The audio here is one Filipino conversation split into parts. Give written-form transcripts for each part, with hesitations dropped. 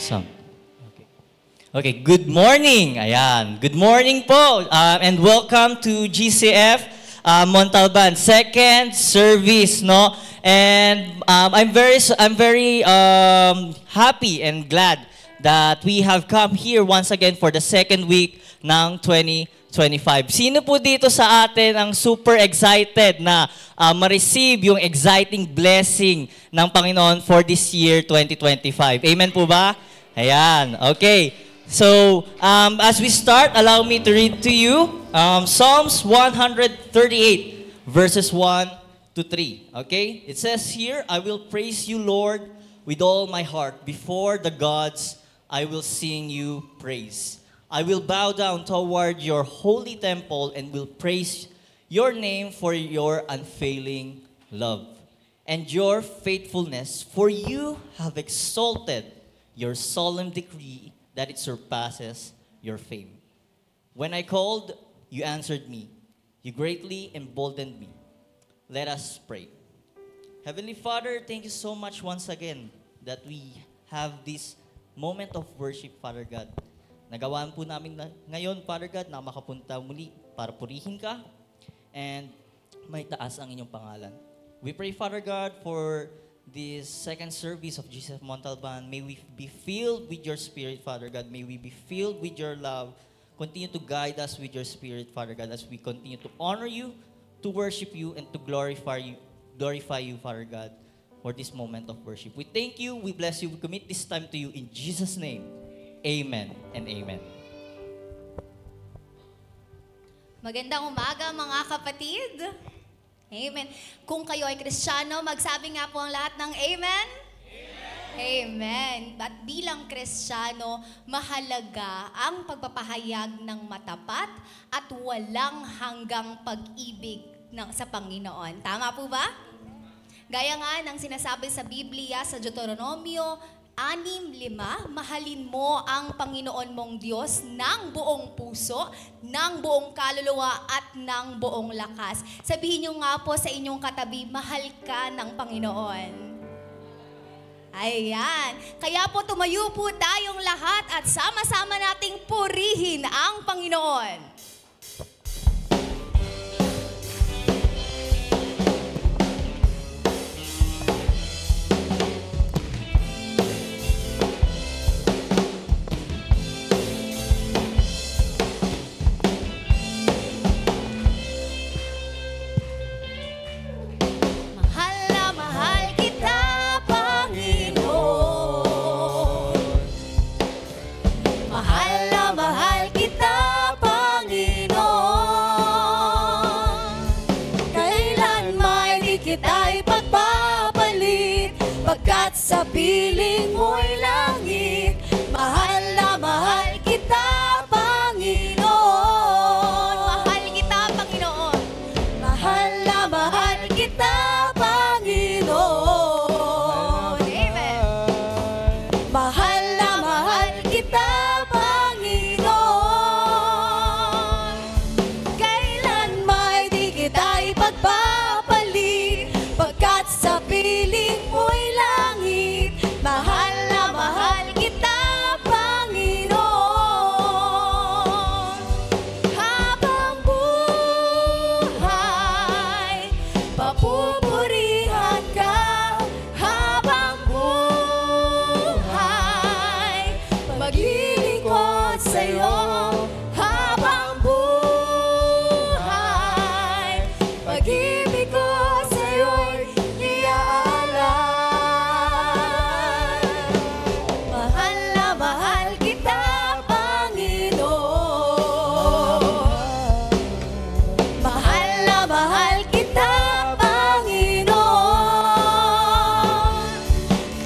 Song. Okay, good morning. Ayan. Good morning po. And welcome to GCF Montalban second service, no? And I'm very happy and glad that we have come here once again for the second week ng 2025. Sino po dito sa atin ang super excited na ma-receive yung exciting blessing ng Panginoon for this year 2025? Amen po ba? Ayan. Okay. So, as we start, allow me to read to you Psalms 138 verses 1 to 3. Okay? It says here, I will praise you, Lord, with all my heart. Before the gods, I will sing you praise. I will bow down toward your holy temple and will praise your name for your unfailing love and your faithfulness, for you have exalted your solemn decree that it surpasses your fame. When I called, you answered me. You greatly emboldened me. Let us pray. Heavenly Father, thank you so much once again that we have this moment of worship, Father God. Nagawaan po namin ngayon, Father God, na makapunta muli para purihin ka and may taas ang inyong pangalan. We pray, Father God, for this second service of GCF Montalban. May we be filled with your Spirit, Father God. May we be filled with your love. Continue to guide us with your Spirit, Father God, as we continue to honor you, to worship you, and to glorify you, Father God, for this moment of worship. We thank you, we bless you, we commit this time to you in Jesus' name. Amen and amen. Magandang umaga mga kapatid. Amen. Kung kayo ay Kristiyano, magsabi nga po ang lahat ng amen. Amen. At bilang Kristiyano, mahalaga ang pagpapahayag ng matapat at walang hanggang pag-ibig sa Panginoon. Tama po ba? Gaya nga ng sinasabi sa Biblia sa Deuteronomio 6:5, mahalin mo ang Panginoon mong Diyos ng buong puso, ng buong kaluluwa at ng buong lakas. Sabihin niyo nga po sa inyong katabi, mahal ka ng Panginoon. Ayan. Kaya po tumayo po tayong lahat at sama-sama nating purihin ang Panginoon. Sa piling mo'y langit, mahal na mahal kita, Panginoon. Mahal kita, Panginoon. Mahal na mahal kita, Panginoon. Amen. Mahal na mahal kita, Panginoon. Kailan may di kita ipagpapalit, pagkat sa piling mo'y langit, mahal na mahal kita, Panginoon. Habang buhay, papupurihan ka. Habang buhay, maglilingkod sa'yo. Habang buhay, pag-ibig ko sa'yo'y mahal na mahal kita, Panginoon. Mahal na mahal kita, Panginoon.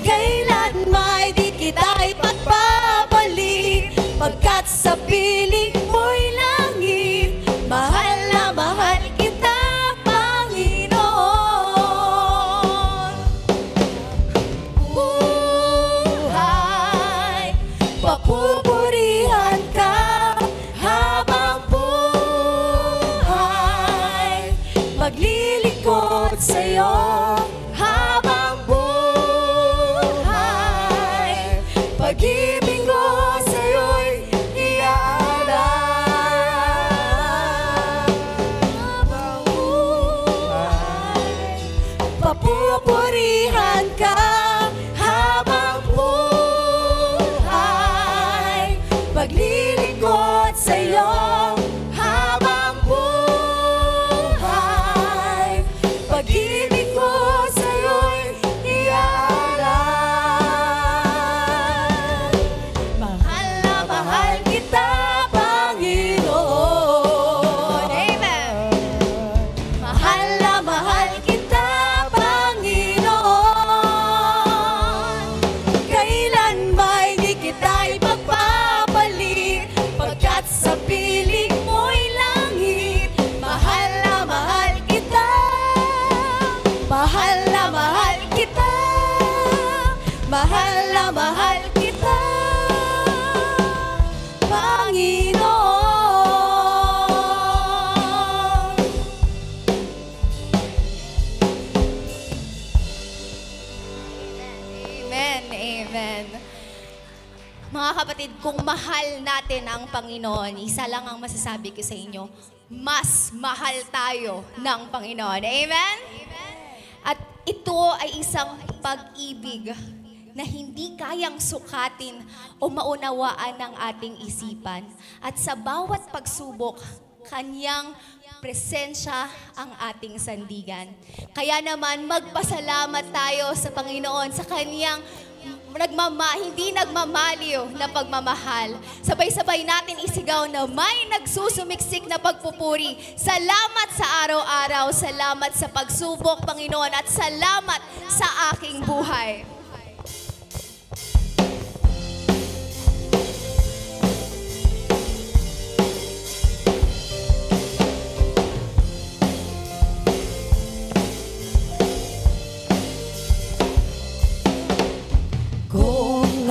Kailan may di kita ipagpapalit, pagkat sa piling mo'y langit, mahal na mahal kita, Panginoon. Buhay, papupurihan ka. Habang buhay, maglilingkod sa'yo. Habang buhay, pag-ibig Amen. Mga kapatid, kung mahal natin ang Panginoon, isa lang ang masasabi ko sa inyo, mas mahal tayo ng Panginoon. Amen? At ito ay isang pag-ibig na hindi kayang sukatin o maunawaan ng ating isipan. At sa bawat pagsubok, Kanyang presensya ang ating sandigan. Kaya naman, magpasalamat tayo sa Panginoon sa Kanyang hindi nagmamaliw na pagmamahal. Sabay-sabay natin isigaw na may nagsusumiksik na pagpupuri. Salamat sa araw-araw, salamat sa pagsubok, Panginoon, at salamat sa aking buhay.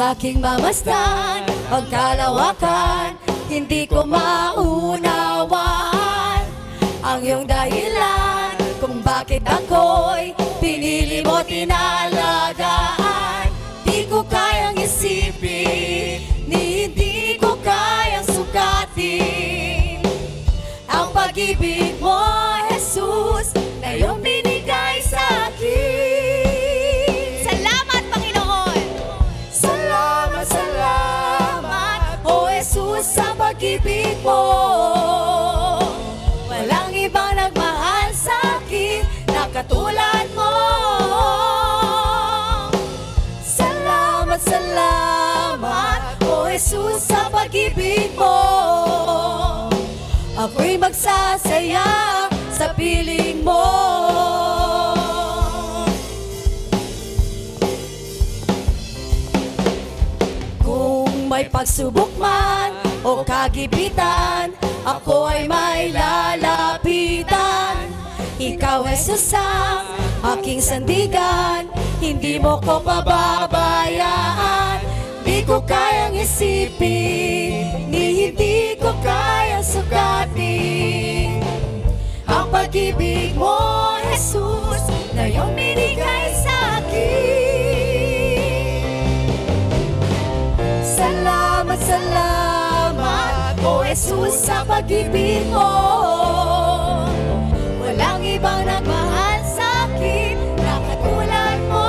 Aking mamasdan ang kalawakan, hindi ko maunawaan ang iyong dahilan kung bakit ako'y pinili mo tinalagaan. Di ko kayang isipin, hindi ko kayang sukatin ang pag-ibig mo, Jesus, na iyong binigay sa akin. Sa pag-ibig mo, walang ibang nagmahal sa akin na katulad mo. Salamat, salamat, O Jesus, sa pag-ibig mo. Ako'y magsasaya sa piling mo. Kung may pagsubok man o kagipitan, ako ay may lalapitan. Ikaw, Jesus, ang aking sandigan, hindi mo ko pababayaan. Di ko kayang isipin, hindi ko kayang sukatin ang pag-ibig mo, Jesus, na iyong binigay sa akin. Salamat, salamat, O Jesus, sa pag-ibig mo. Walang ibang nagmahal sa akin na katulad mo.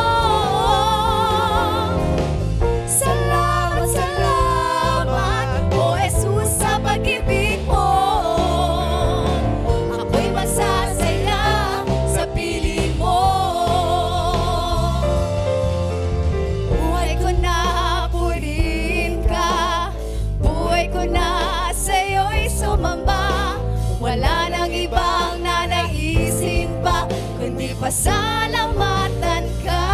Salamat, salamat, O Jesus, sa pag-ibig mo. Ako'y masasaya sa piling mo. Buhay ko na purihin ka, buhay ko na sa'yo'y sumamba. Wala nang ibang nanaisin pa, kundi pasalamatan ka.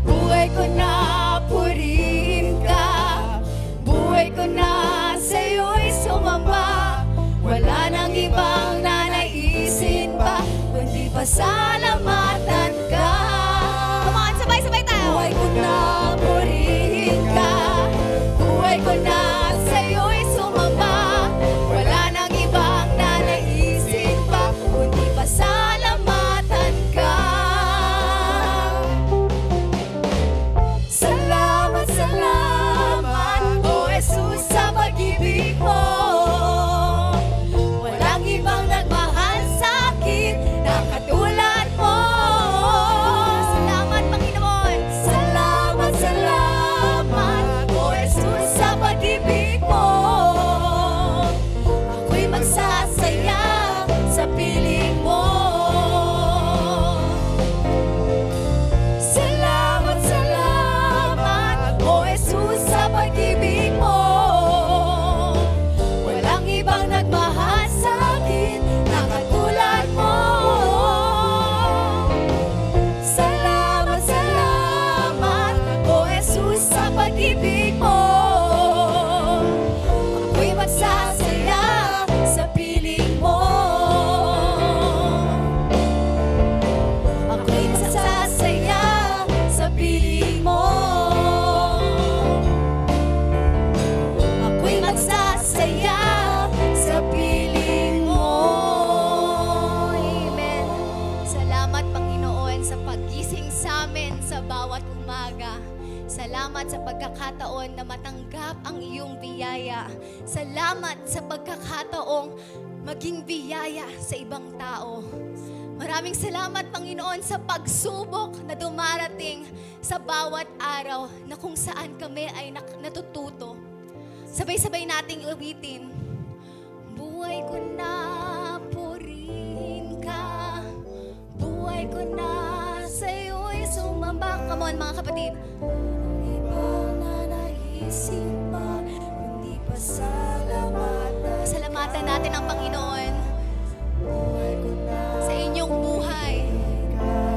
Buhay ko na purihin ka, buhay ko na sa'yo'y sumamba. Wala nang ibang nanaisin pa, kundi pasalamatan ka. Come on, sabay-sabay tayo. Buhay ko na purihin ka, buhay ko na sa'yo'y sumamba. Wala nang ibang nanaisin pa, kundi pasalamatan Salamat sa pagkakataon na matanggap ang iyong biyaya. Salamat sa pagkakataong maging biyaya sa ibang tao. Maraming salamat, Panginoon, sa pagsubok na dumarating sa bawat araw na kung saan kami ay natututo. Sabay-sabay nating awitin. Buhay ko na, purihin ka. Buhay ko na, sa'yo'y sumamba. Come on, mga kapatid. Hindi pa nanaisin pa, kundi pasalamatan. Salamatan natin ang Panginoon sa inyong buhay.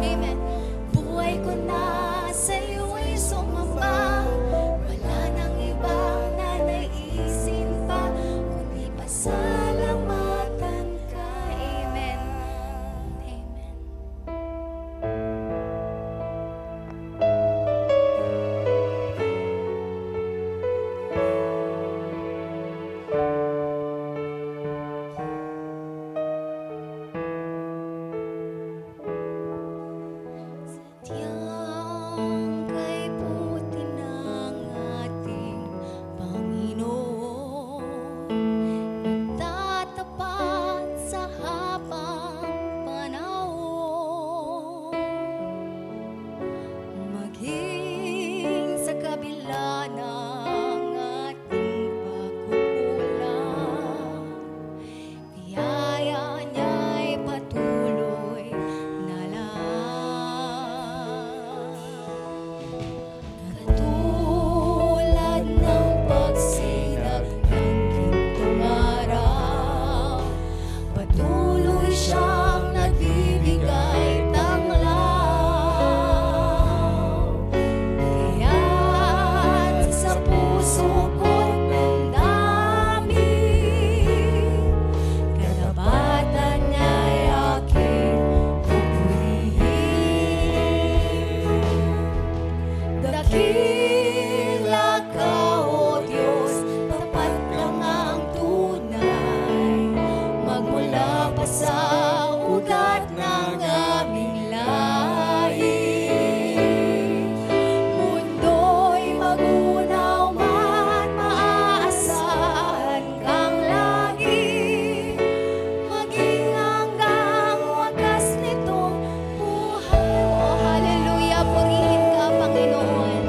Amen. Buhay ko na, sa'yo'y sumamba. Wala nang ibang nanaisin pa, kundi pasalamatan ka. Amen. Amen. Sadyang kay buti ng ating Panginoon, nagtatapat sa habang panahon. Maging sa kabila ng ating pagkukulang, biyaya niya'y patuloy na lang. Katulad ng pagsinag ng gintong araw, patuloy siyang nagbibigay tanglaw. Kaya't sa puso ko't damdamin, katapatan niya'y aking pupurihin. Dakila ka, O Diyos, tapat lang ang tunay, magmula pa sa ugat ng aming lahi. Mundo'y magunaw man, maaasahan kang lagi, maging hanggang wakas nitong buhay. Oh, hallelujah, purihin ka, Panginoon.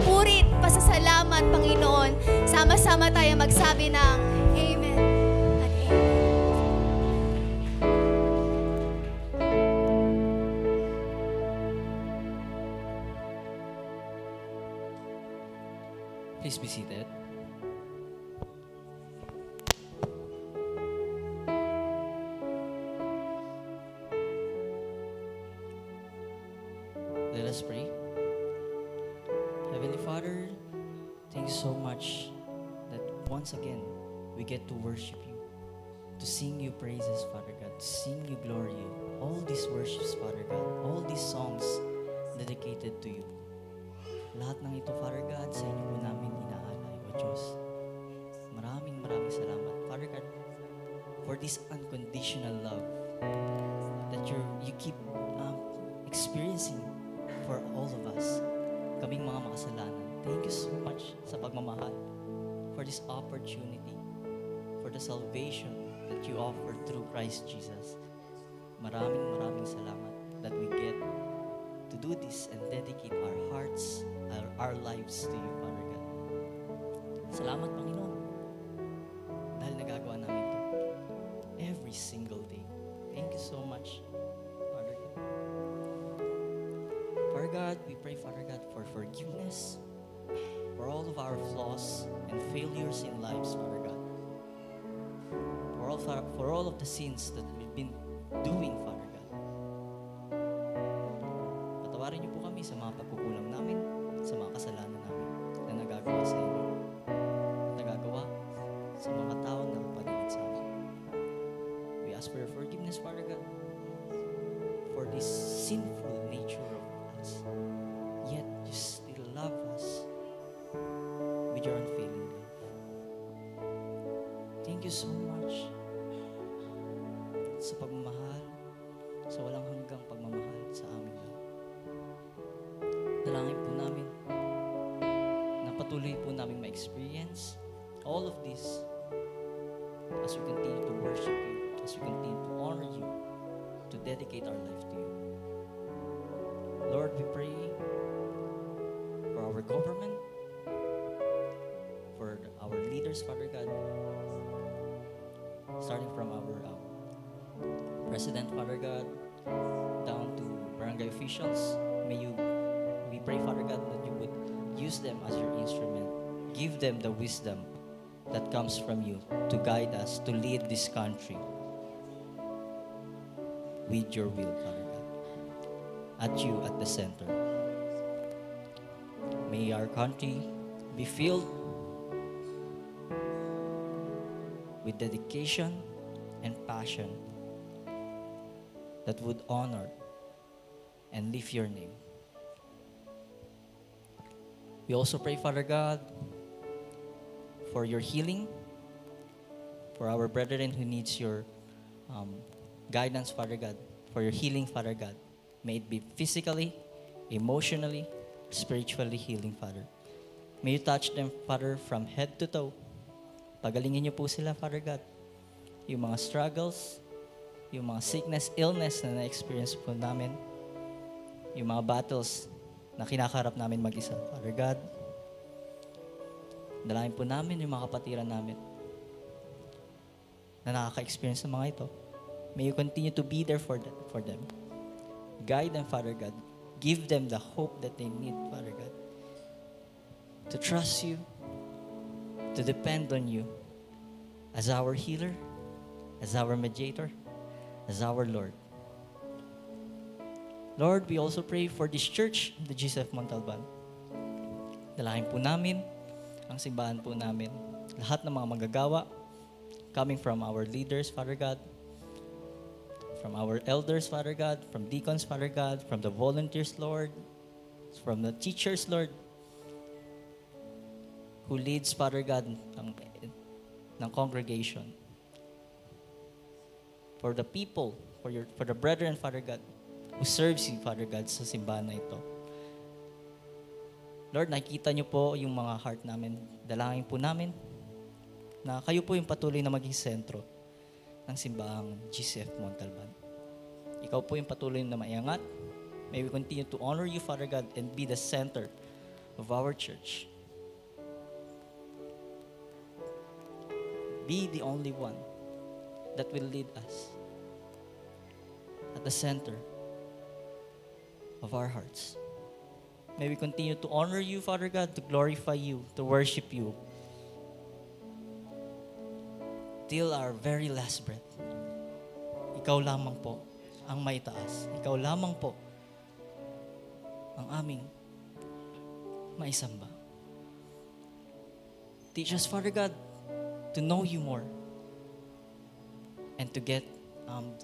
papuri, pasasalamat, Panginoon. Sama-sama tayo magsabi ng Amen at Amen. Please be seated. Let us pray. Heavenly Father, thank you so much that once again we get to worship you, to sing you praises, Father God, to sing you glory. All these worships, Father God, all these songs dedicated to you. Lahat ng ito, Father God, sa inyo po namin inaalay, O Diyos. Maraming salamat, Father God, for this unconditional love that you keep experiencing for all of us, kaming mga makasalanan. Thank you so much sa pagmamahal, for this opportunity, for the salvation that you offer through Christ Jesus. Maraming salamat that we get to do this and dedicate our hearts, our lives to you, Father God. Salamat, Panginoon, dahil nagagawa namin ito every single day. Thank you so much, Father God. Father God, we pray, Father God, for forgiveness for all of our flaws and failures in lives, Father God. For all of the sins that we've been doing, Father God. Patawarin niyo po kami sa mga pagkukulang namin, sa mga kasalanan namin na nagagawa sa inyo, at nagagawa sa mga tao na paligid sa amin. We ask for your forgiveness, Father God, for this sinful nature of us. Yet, you still love us with your unfailing love. Thank you so much sa pagmamahal, sa walang hanggang pagmamahal sa amin lang. Dalangin po namin na patuloy po namin ma-experience all of this as we continue to worship you, as we continue to honor you, to dedicate our life to you. Lord, we pray for our government, for our leaders, Father God, starting from our President, Father God, down to barangay officials. We pray, Father God, that you would use them as your instrument. Give them the wisdom that comes from you to guide us, to lead this country with your will, Father God. At you at the center. May our country be filled with dedication and passion that would honor and lift your name. We also pray, Father God, for your healing, for our brethren who needs your guidance, Father God, for your healing, Father God. May it be physically, emotionally, spiritually healing, Father. May you touch them, Father, from head to toe. Pagalingin niyo po sila, Father God. Yung mga struggles, yung mga sickness, illness na na-experience po namin, yung mga battles na kinakaharap namin mag-isa. Father God, dalangin po namin yung mga kapatiran namin na nakaka-experience ng mga ito. May you continue to be there for them. Guide them, Father God. Give them the hope that they need, Father God. To trust you, to depend on you as our healer, as our mediator, as our Lord. Lord, we also pray for this church, the GCF Montalban. Dalangin po namin ang simbahan po namin. Lahat ng mga manggagawa, coming from our leaders, Father God, from our elders, Father God, from deacons, Father God, from the volunteers, Lord, from the teachers, Lord, who leads, Father God, ng congregation. For the people, for the brethren, Father God, who serves you, Father God, sa simbahan na ito. Lord, nakikita niyo po yung mga heart namin. Dalangin po namin na kayo po yung patuloy na maging sentro ng simbahang GCF Montalban. Ikaw po yung patuloy na maiangat. May we continue to honor you, Father God, and be the center of our church. Be the only one that will lead us at the center of our hearts. May we continue to honor you, Father God, to glorify you, to worship you, till our very last breath. Ikaw lamang po ang may taas. Ikaw lamang po ang aming maisamba. Teach us, Father God, to know you more and to get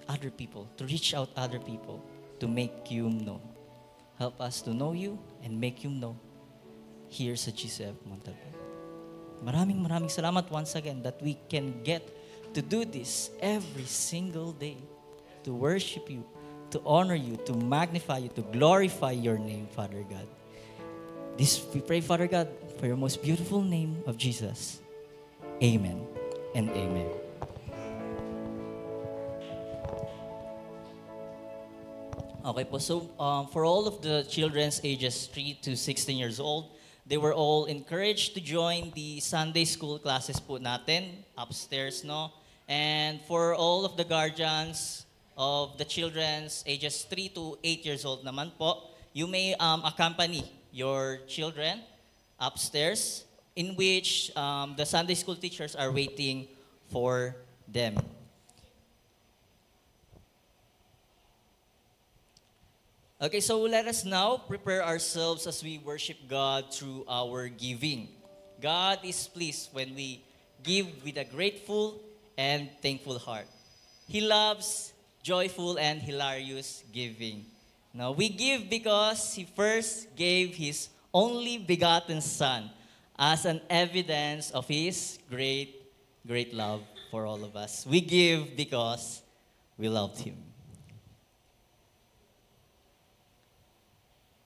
other people, to reach out other people, to make you known. Help us to know you and make you know here sa GCF Montalban. Maraming salamat once again that we can get to do this every single day, to worship you, to honor you, to magnify you, to glorify your name, Father God. This we pray, Father God, for your most beautiful name of Jesus. Amen and amen. Okay po, so for all of the children's ages 3 to 16 years old, they were all encouraged to join the Sunday school classes po natin upstairs, no? And for all of the guardians of the children's ages 3 to 8 years old naman po, you may accompany your children upstairs, in which the Sunday school teachers are waiting for them. Okay, so let us now prepare ourselves as we worship God through our giving. God is pleased when we give with a grateful and thankful heart. He loves joyful and hilarious giving. Now, we give because He first gave His only begotten Son as an evidence of His great love for all of us. We give because we loved Him.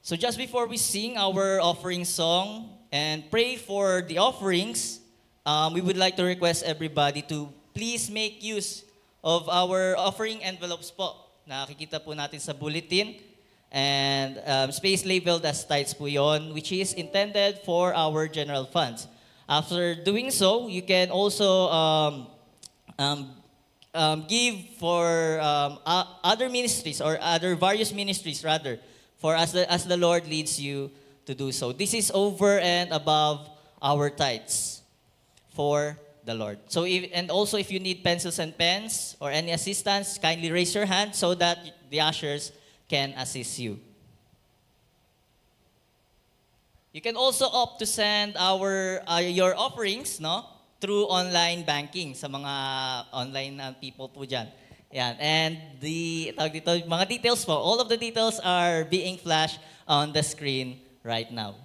So just before we sing our offering song and pray for the offerings, we would like to request everybody to please make use of our offering envelopes po. Nakikita po natin sa bulletin. And space labeled as tithes po yon, which is intended for our general funds. After doing so, you can also give for other ministries or other various ministries rather, for as the Lord leads you to do so. This is over and above our tithes for the Lord. So also if you need pencils and pens or any assistance, kindly raise your hand so that the ushers can assist you. You can also opt to send your offerings, no, through online banking sa mga online people po dyan. Yan. And mga details po, all of the details are being flashed on the screen right now.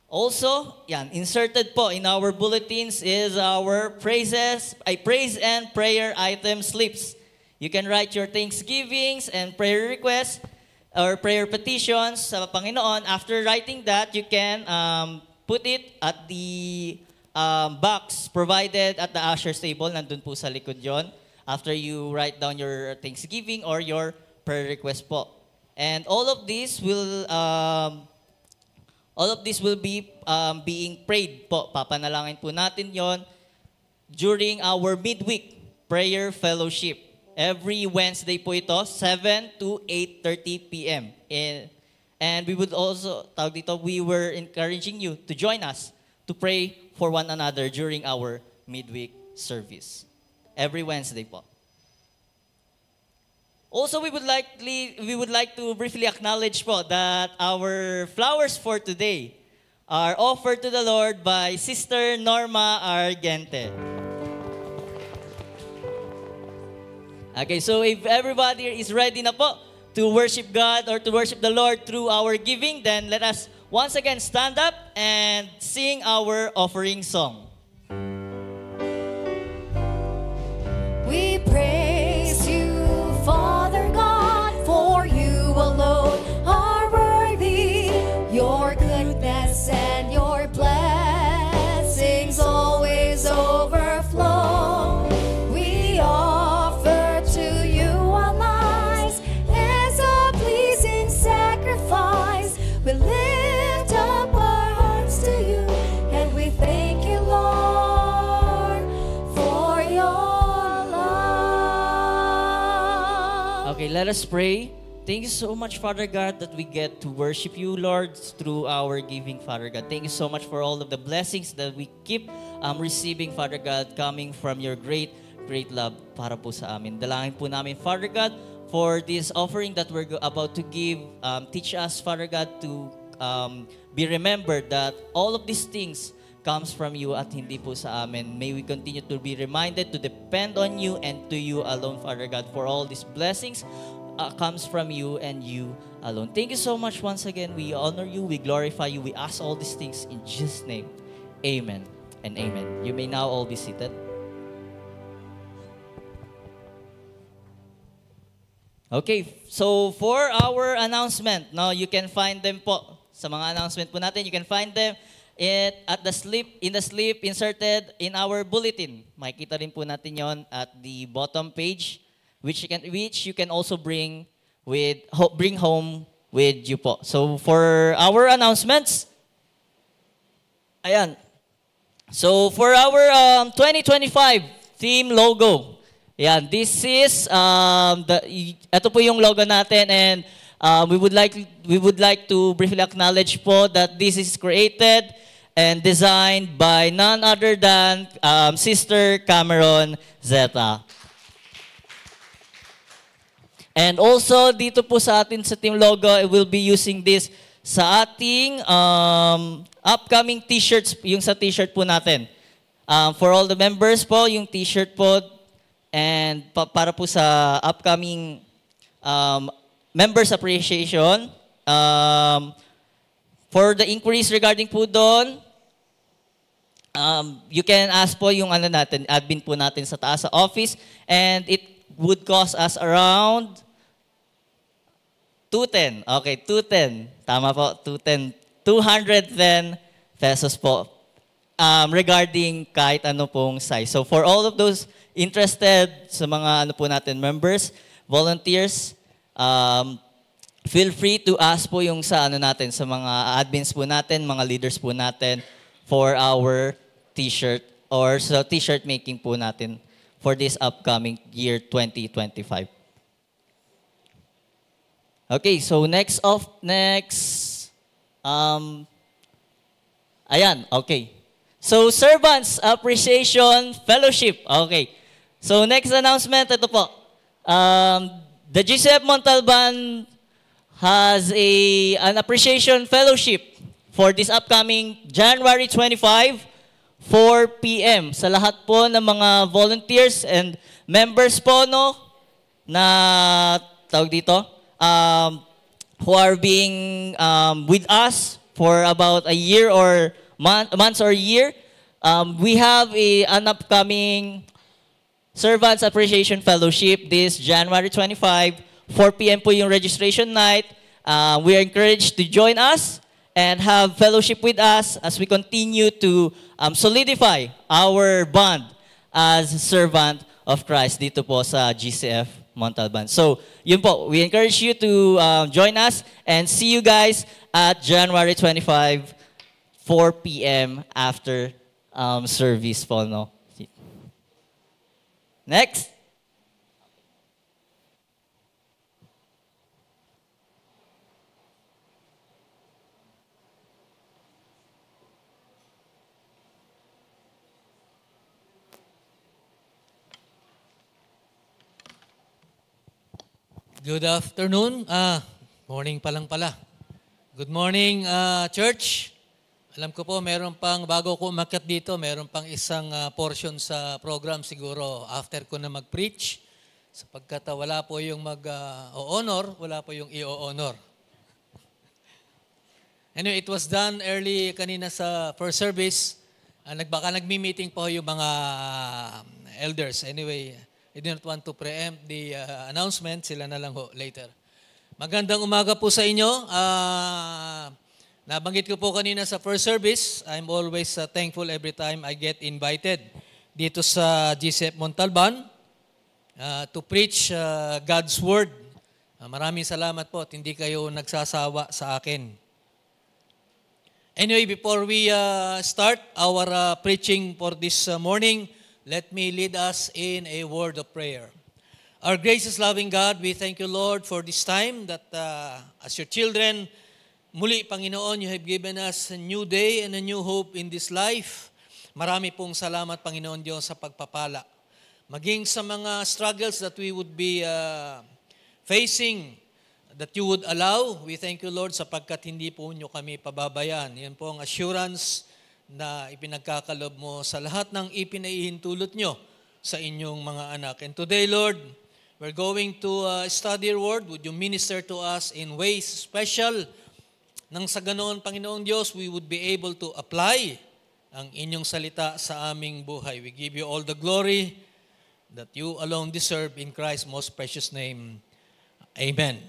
Also, yan, inserted po in our bulletins is our praise and prayer item slips. You can write your thanksgivings and prayer requests or prayer petitions sa Panginoon. After writing that, you can put it at the box provided at the usher's table. Nandun po sa likod yon. After you write down your thanksgiving or your prayer request po. And all of this will be being prayed po. Papanalangin po natin yon during our midweek prayer fellowship. Every Wednesday po ito, 7 to 8:30 p.m. And we would also, we were encouraging you to join us to pray for one another during our midweek service. Every Wednesday po. Also, we would like to briefly acknowledge po that our flowers for today are offered to the Lord by Sister Norma Argente. Okay, so if everybody is ready na po to worship God or to worship the Lord through our giving, then let us once again stand up and sing our offering song. We praise you, Father God, for you alone are worthy. Your goodness and your blessings always overflow. We offer to you our lives as a pleasing sacrifice. let us pray. Thank you so much, Father God, that we get to worship you, Lord, through our giving, Father God. Thank you so much for all of the blessings that we keep receiving, Father God, coming from your great love para po sa amin. Dalangin po namin, Father God, for this offering that we're about to give. Teach us, Father God, to be remembered that all of these things comes from you at hindi po sa amin. May we continue to be reminded to depend on you and to you alone, Father God, for all these blessings comes from you and you alone. Thank you so much once again. We honor you, we glorify you, we ask all these things in Jesus' name. Amen and amen. You may now all be seated. Okay, so for our announcement, no, you can find them po sa mga announcement po natin. You can find them in the slip inserted in our bulletin. Makikita rin po natin yon at the bottom page, which you can also bring home with you po. So for our announcements, ayan. So for our 2025 theme logo, ayan, this is ito po yung logo natin, and we would like to briefly acknowledge po that this is created and designed by none other than Sister Cameron Zeta. And also, dito po sa atin sa team logo, I will be using this sa ating upcoming t-shirts, yung sa t-shirt po natin. For all the members po, yung t-shirt po, and para po sa upcoming members appreciation. For the inquiries regarding po doon, you can ask po yung admin po natin sa taas sa office, and it would cost us around 210. Okay, 210. Tama po, 210. 210 pesos po. Regarding kahit ano pong size. So for all of those interested sa mga po natin members, volunteers, feel free to ask po yung sa natin, sa mga admins po natin, mga leaders po natin for our t-shirt or sa t-shirt making po natin for this upcoming year 2025. Okay, so ayan, okay. So, Servants Appreciation Fellowship. Okay. So, next announcement, ito po. The GCF Montalban has an appreciation fellowship for this upcoming January 25, 4 p.m. Sa lahat po ng mga volunteers and members po, no, na tawag dito, who are being with us for about a year or months or year. We have an upcoming Servants Appreciation Fellowship this January 25, 4 p.m. po yung registration night. We are encouraged to join us and have fellowship with us as we continue to solidify our bond as servant of Christ dito po sa GCF Montalban. So, yun po. We encourage you to join us and see you guys at January 25, 4 p.m. after service po, no? Next. Good afternoon. Morning pa lang pala. Good morning, church. Alam ko po, meron pang, bago ko umakyat dito, meron pang isang portion sa program siguro after ko na mag-preach. Sapagkat wala po yung mag-o-honor, wala po yung i-o-honor. Anyway, it was done early kanina sa first service. Baka nagmi-meeting po yung mga elders. Anyway, I do not want to preempt the announcement. Sila na lang ho later. Magandang umaga po sa inyo. Nabanggit ko po kanina sa first service, I'm always thankful every time I get invited dito sa GCF Montalban to preach God's Word. Maraming salamat po at hindi kayo nagsasawa sa akin. Anyway, before we start our preaching for this morning, let me lead us in a word of prayer. Our gracious loving God, we thank you, Lord, for this time that as your children, muli, Panginoon, you have given us a new day and a new hope in this life. Marami pong salamat, Panginoon Diyos, sa pagpapala. Maging sa mga struggles that we would be facing, that you would allow, we thank you, Lord, sapagkat hindi po nyo kami pababayaan. Yan po ang assurance na ipinagkakalob mo sa lahat ng ipinaihintulot nyo sa inyong mga anak. And today, Lord, we're going to study your word. Would you minister to us in ways special? Nang sa ganoon, Panginoon Diyos, we would be able to apply ang inyong salita sa aming buhay. We give you all the glory that you alone deserve in Christ's most precious name. Amen.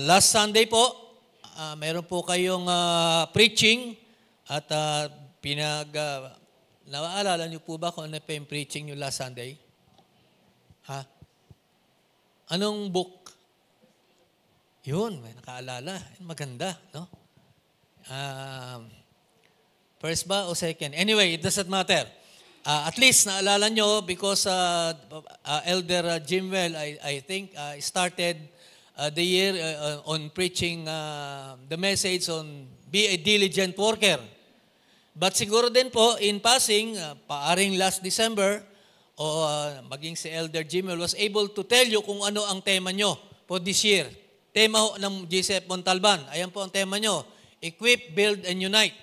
Last Sunday po, meron po kayong preaching at naalala niyo po ba kung ano pa yung preaching yung last Sunday? Ha? Anong book? Yun, may nakaalala. Maganda, no? First ba o second? Anyway, it doesn't matter. At least naalala nyo because Elder Jimwell, I think, started the year on preaching the message on be a diligent worker. But siguro din po, in passing, paaring last December, o maging si Elder Jimwell was able to tell you kung ano ang tema nyo for this year. Tema ng GCF Montalban. Ayan po ang tema nyo. Equip, Build, and Unite.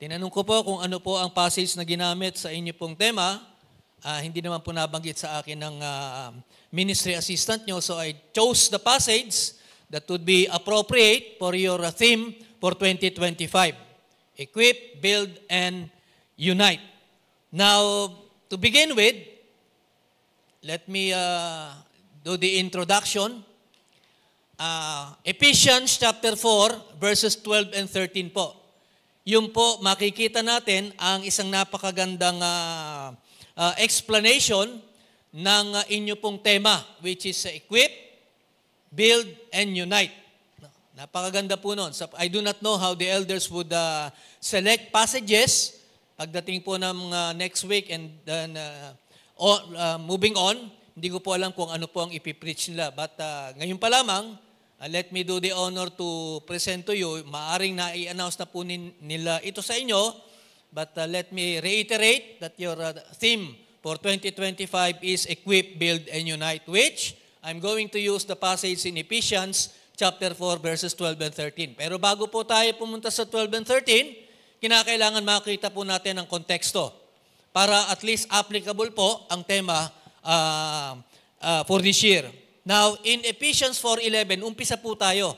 Tinanong ko po kung ano po ang passage na ginamit sa inyo pong tema. Hindi naman po nabanggit sa akin ng ministry assistant nyo. So I chose the passage that would be appropriate for your theme for 2025. Equip, Build, and Unite. Now, to begin with, let me do the introduction. Ephesians chapter 4, verses 12 and 13 po. Yung po, makikita natin ang isang napakagandang explanation ng inyo pong tema, which is Equip, Build, and Unite. Napakaganda po nun. So, I do not know how the elders would select passages pagdating po ng next week and then moving on. Hindi ko po alam kung ano po ang ipipreach nila. But ngayon pa lamang, let me do the honor to present to you. Maaring na-i-announce na po nila ito sa inyo. But let me reiterate that your theme for 2025 is Equip, Build, and Unite, which I'm going to use the passage in Ephesians chapter 4, verses 12 and 13. Pero bago po tayo pumunta sa 12 and 13, kinakailangan makita po natin ang konteksto para at least applicable po ang tema for this year. Now, in Ephesians 4:11, umpisa po tayo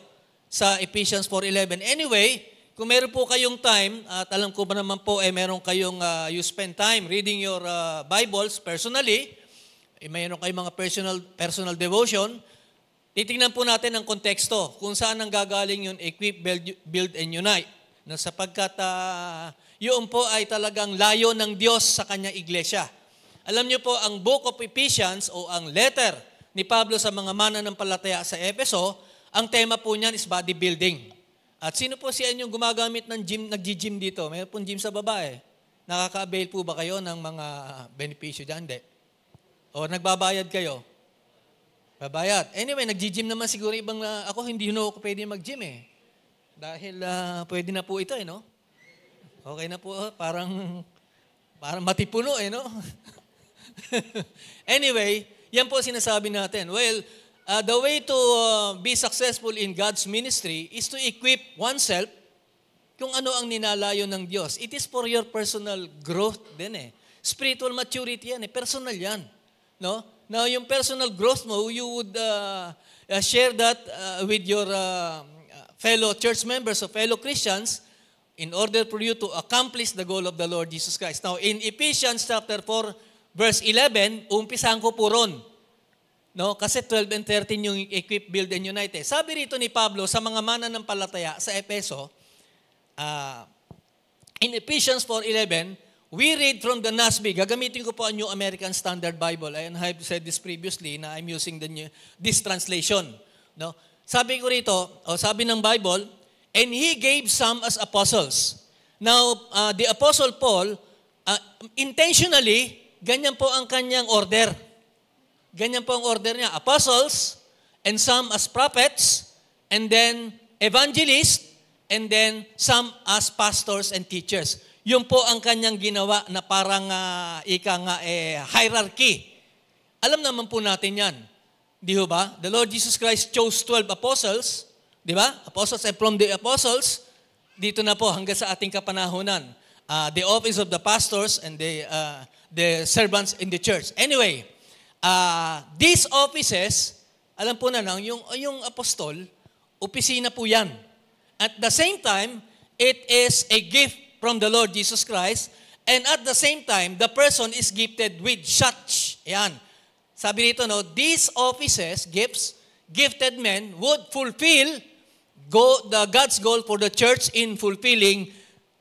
sa Ephesians 4:11. Anyway, kung meron po kayong time, at alam ko ba naman po, meron kayong, you spend time reading your Bibles personally, meron kayong mga personal devotion, titingnan po natin ang konteksto, kung saan ang gagaling yung Equip, Build, and Unite. Na sapagkat yun po ay talagang layo ng Diyos sa kanyang iglesia. Alam niyo po, ang Book of Ephesians o ang letter ni Pablo sa mga mananampalataya sa Efeso, ang tema po niyan is bodybuilding. At sino po siya yung gumagamit ng gym, nag-gym dito? Mayroon pong gym sa babae. Nakaka-avail po ba kayo ng mga benepisyo dyan? Hindi. O nagbabayad kayo? Babayad. Anyway, nag-gym naman siguro ibang, ako hindi ako pwede mag-gym eh. Dahil pwede na po ito no? Okay na po, parang matipuno no? Anyway, yan po sinasabi natin. Well, the way to be successful in God's ministry is to equip oneself kung ano ang ninalayo ng Diyos. It is for your personal growth din Spiritual maturity yan personal yan. No? Now, yung personal growth mo, you would share that with your fellow church members or fellow Christians in order for you to accomplish the goal of the Lord Jesus Christ. Now, in Ephesians chapter 4, verse 11, umpisahan ko po ron. No? Kasi 12 and 13 yung Equip, Build, and Unite. Sabi rito ni Pablo sa mga mananampalataya sa Efeso, in Ephesians 4:11, we read from the NASB. Gagamitin ko po ang New American Standard Bible. And I have said this previously na I'm using this translation. No? Sabi ko rito, sabi ng Bible, and He gave some as apostles. Now, the Apostle Paul, intentionally, ganyan po ang kanyang order. Ganyan po ang order niya. Apostles, and some as prophets, and then evangelists, and then some as pastors and teachers. Yun po ang kanyang ginawa na parang hierarchy. Alam naman po natin yan. Di ba? The Lord Jesus Christ chose 12 apostles. Di ba? Apostles, and from the apostles, dito na po hanggang sa ating kapanahunan. The office of the pastors and the servants in the church. Anyway, these offices, alam po na lang, yung apostol, opisina po yan. At the same time, it is a gift from the Lord Jesus Christ. And at the same time, the person is gifted with such. Yan. Sabi dito, no, these offices, gifts, gifted men would fulfill God's goal for the church in fulfilling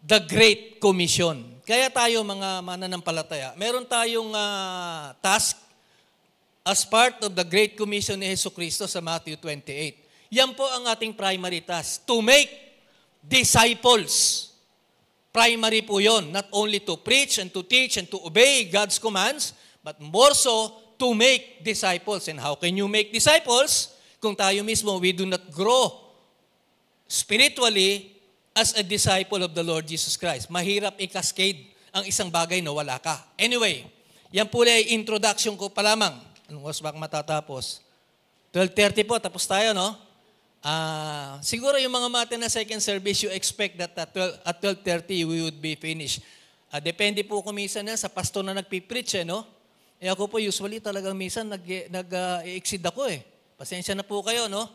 the Great Commission. Kaya tayo mga mananampalataya, meron tayong task as part of the Great Commission ni Jesucristo sa Matthew 28. Yan po ang ating primary task, to make disciples. Primary po yun, not only to preach and to teach and to obey God's commands, but more so to make disciples. And how can you make disciples kung tayo mismo, we do not grow spiritually as a disciple of the Lord Jesus Christ? Mahirap i-cascade ang isang bagay na wala ka. Anyway, yan po ay introduction ko pa lamang. Anong oras ba matatapos? 12:30 po, tapos tayo, no? Siguro yung mga mata na second service, you expect that at 12:30 we would be finished. Depende po kung minsan sa pastor na nagpipreach, no? Ako po usually talagang minsan nag-exceed ako eh. Pasensya na po kayo, no?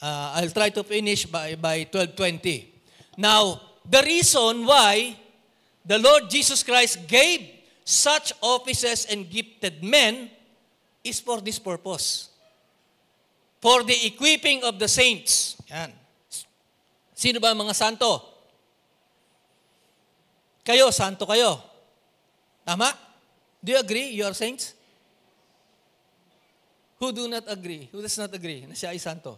I'll try to finish by 12:20. Now, the reason why the Lord Jesus Christ gave such offices and gifted men is for this purpose. For the equipping of the saints. Yan. Sino ba ang mga santo? Kayo, santo kayo. Tama? Do you agree you are saints? Who do not agree? Who does not agree na siya ay santo?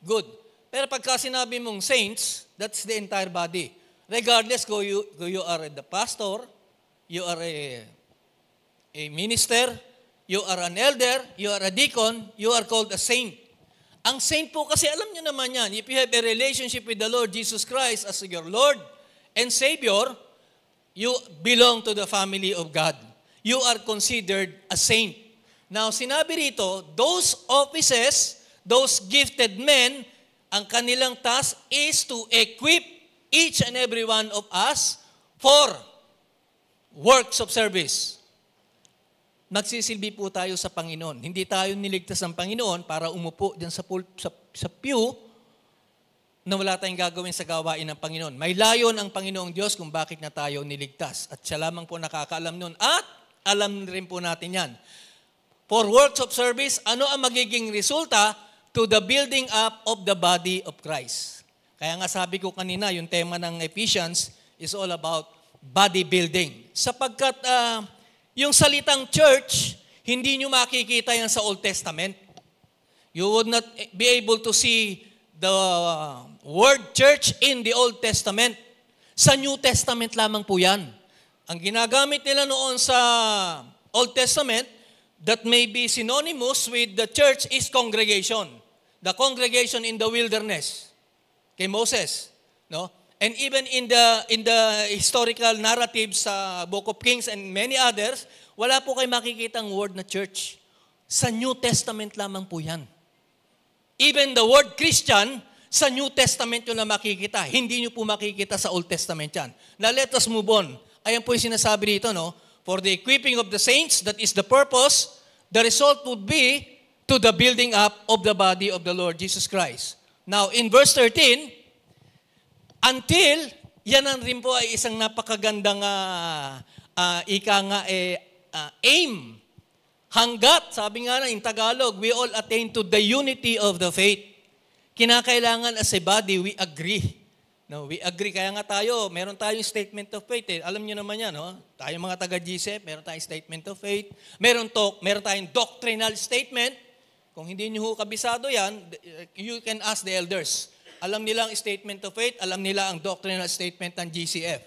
Good. Pero pagka sinabi mong saints, that's the entire body. Regardless kung you are the pastor, you are a minister, you are an elder, you are a deacon, you are called a saint. Ang saint po kasi, alam nyo naman yan, if you have a relationship with the Lord Jesus Christ as your Lord and Savior, you belong to the family of God. You are considered a saint. Now, sinabi rito, those offices, those gifted men, ang kanilang task is to equip each and every one of us for works of service. Nagsisilbi po tayo sa Panginoon. Hindi tayo niligtas ng Panginoon para umupo dyan sa pew na wala tayong gagawin sa gawain ng Panginoon. May layon ang Panginoong Diyos kung bakit na tayo niligtas. At siya lamang po nakakaalam nun. At alam rin po natin yan. For works of service, ano ang magiging resulta to the building up of the body of Christ? Kaya nga sabi ko kanina, yung tema ng Ephesians is all about body building. Sapagkat yung salitang church, hindi nyo makikita yan sa Old Testament. You would not be able to see the word church in the Old Testament. Sa New Testament lamang po yan. Ang ginagamit nila noon sa Old Testament that may be synonymous with the church is congregation. The congregation in the wilderness. Kay Moses. No? And even in the historical narratives sa Book of Kings and many others, wala po kayo makikita ang word na church. Sa New Testament lamang po yan. Even the word Christian, sa New Testament yun na makikita. Hindi nyo po makikita sa Old Testament yan. Now let us move on. Ayan po yung sinasabi dito, no? For the equipping of the saints, that is the purpose, the result would be to the building up of the body of the Lord Jesus Christ. Now, in verse 13, until, yan ang rin po ay isang napakagandang aim. Hanggat, sabi nga na in Tagalog, we all attain to the unity of the faith. Kinakailangan as a body, we agree. No, we agree. Kaya nga tayo, meron tayong statement of faith. Alam niyo naman yan, no? Tayo mga taga-GCF, meron tayong statement of faith. Meron tayong doctrinal statement. Kung hindi niyo kabisado yan, you can ask the elders. Alam nila ang statement of faith, alam nila ang doctrinal statement ng GCF.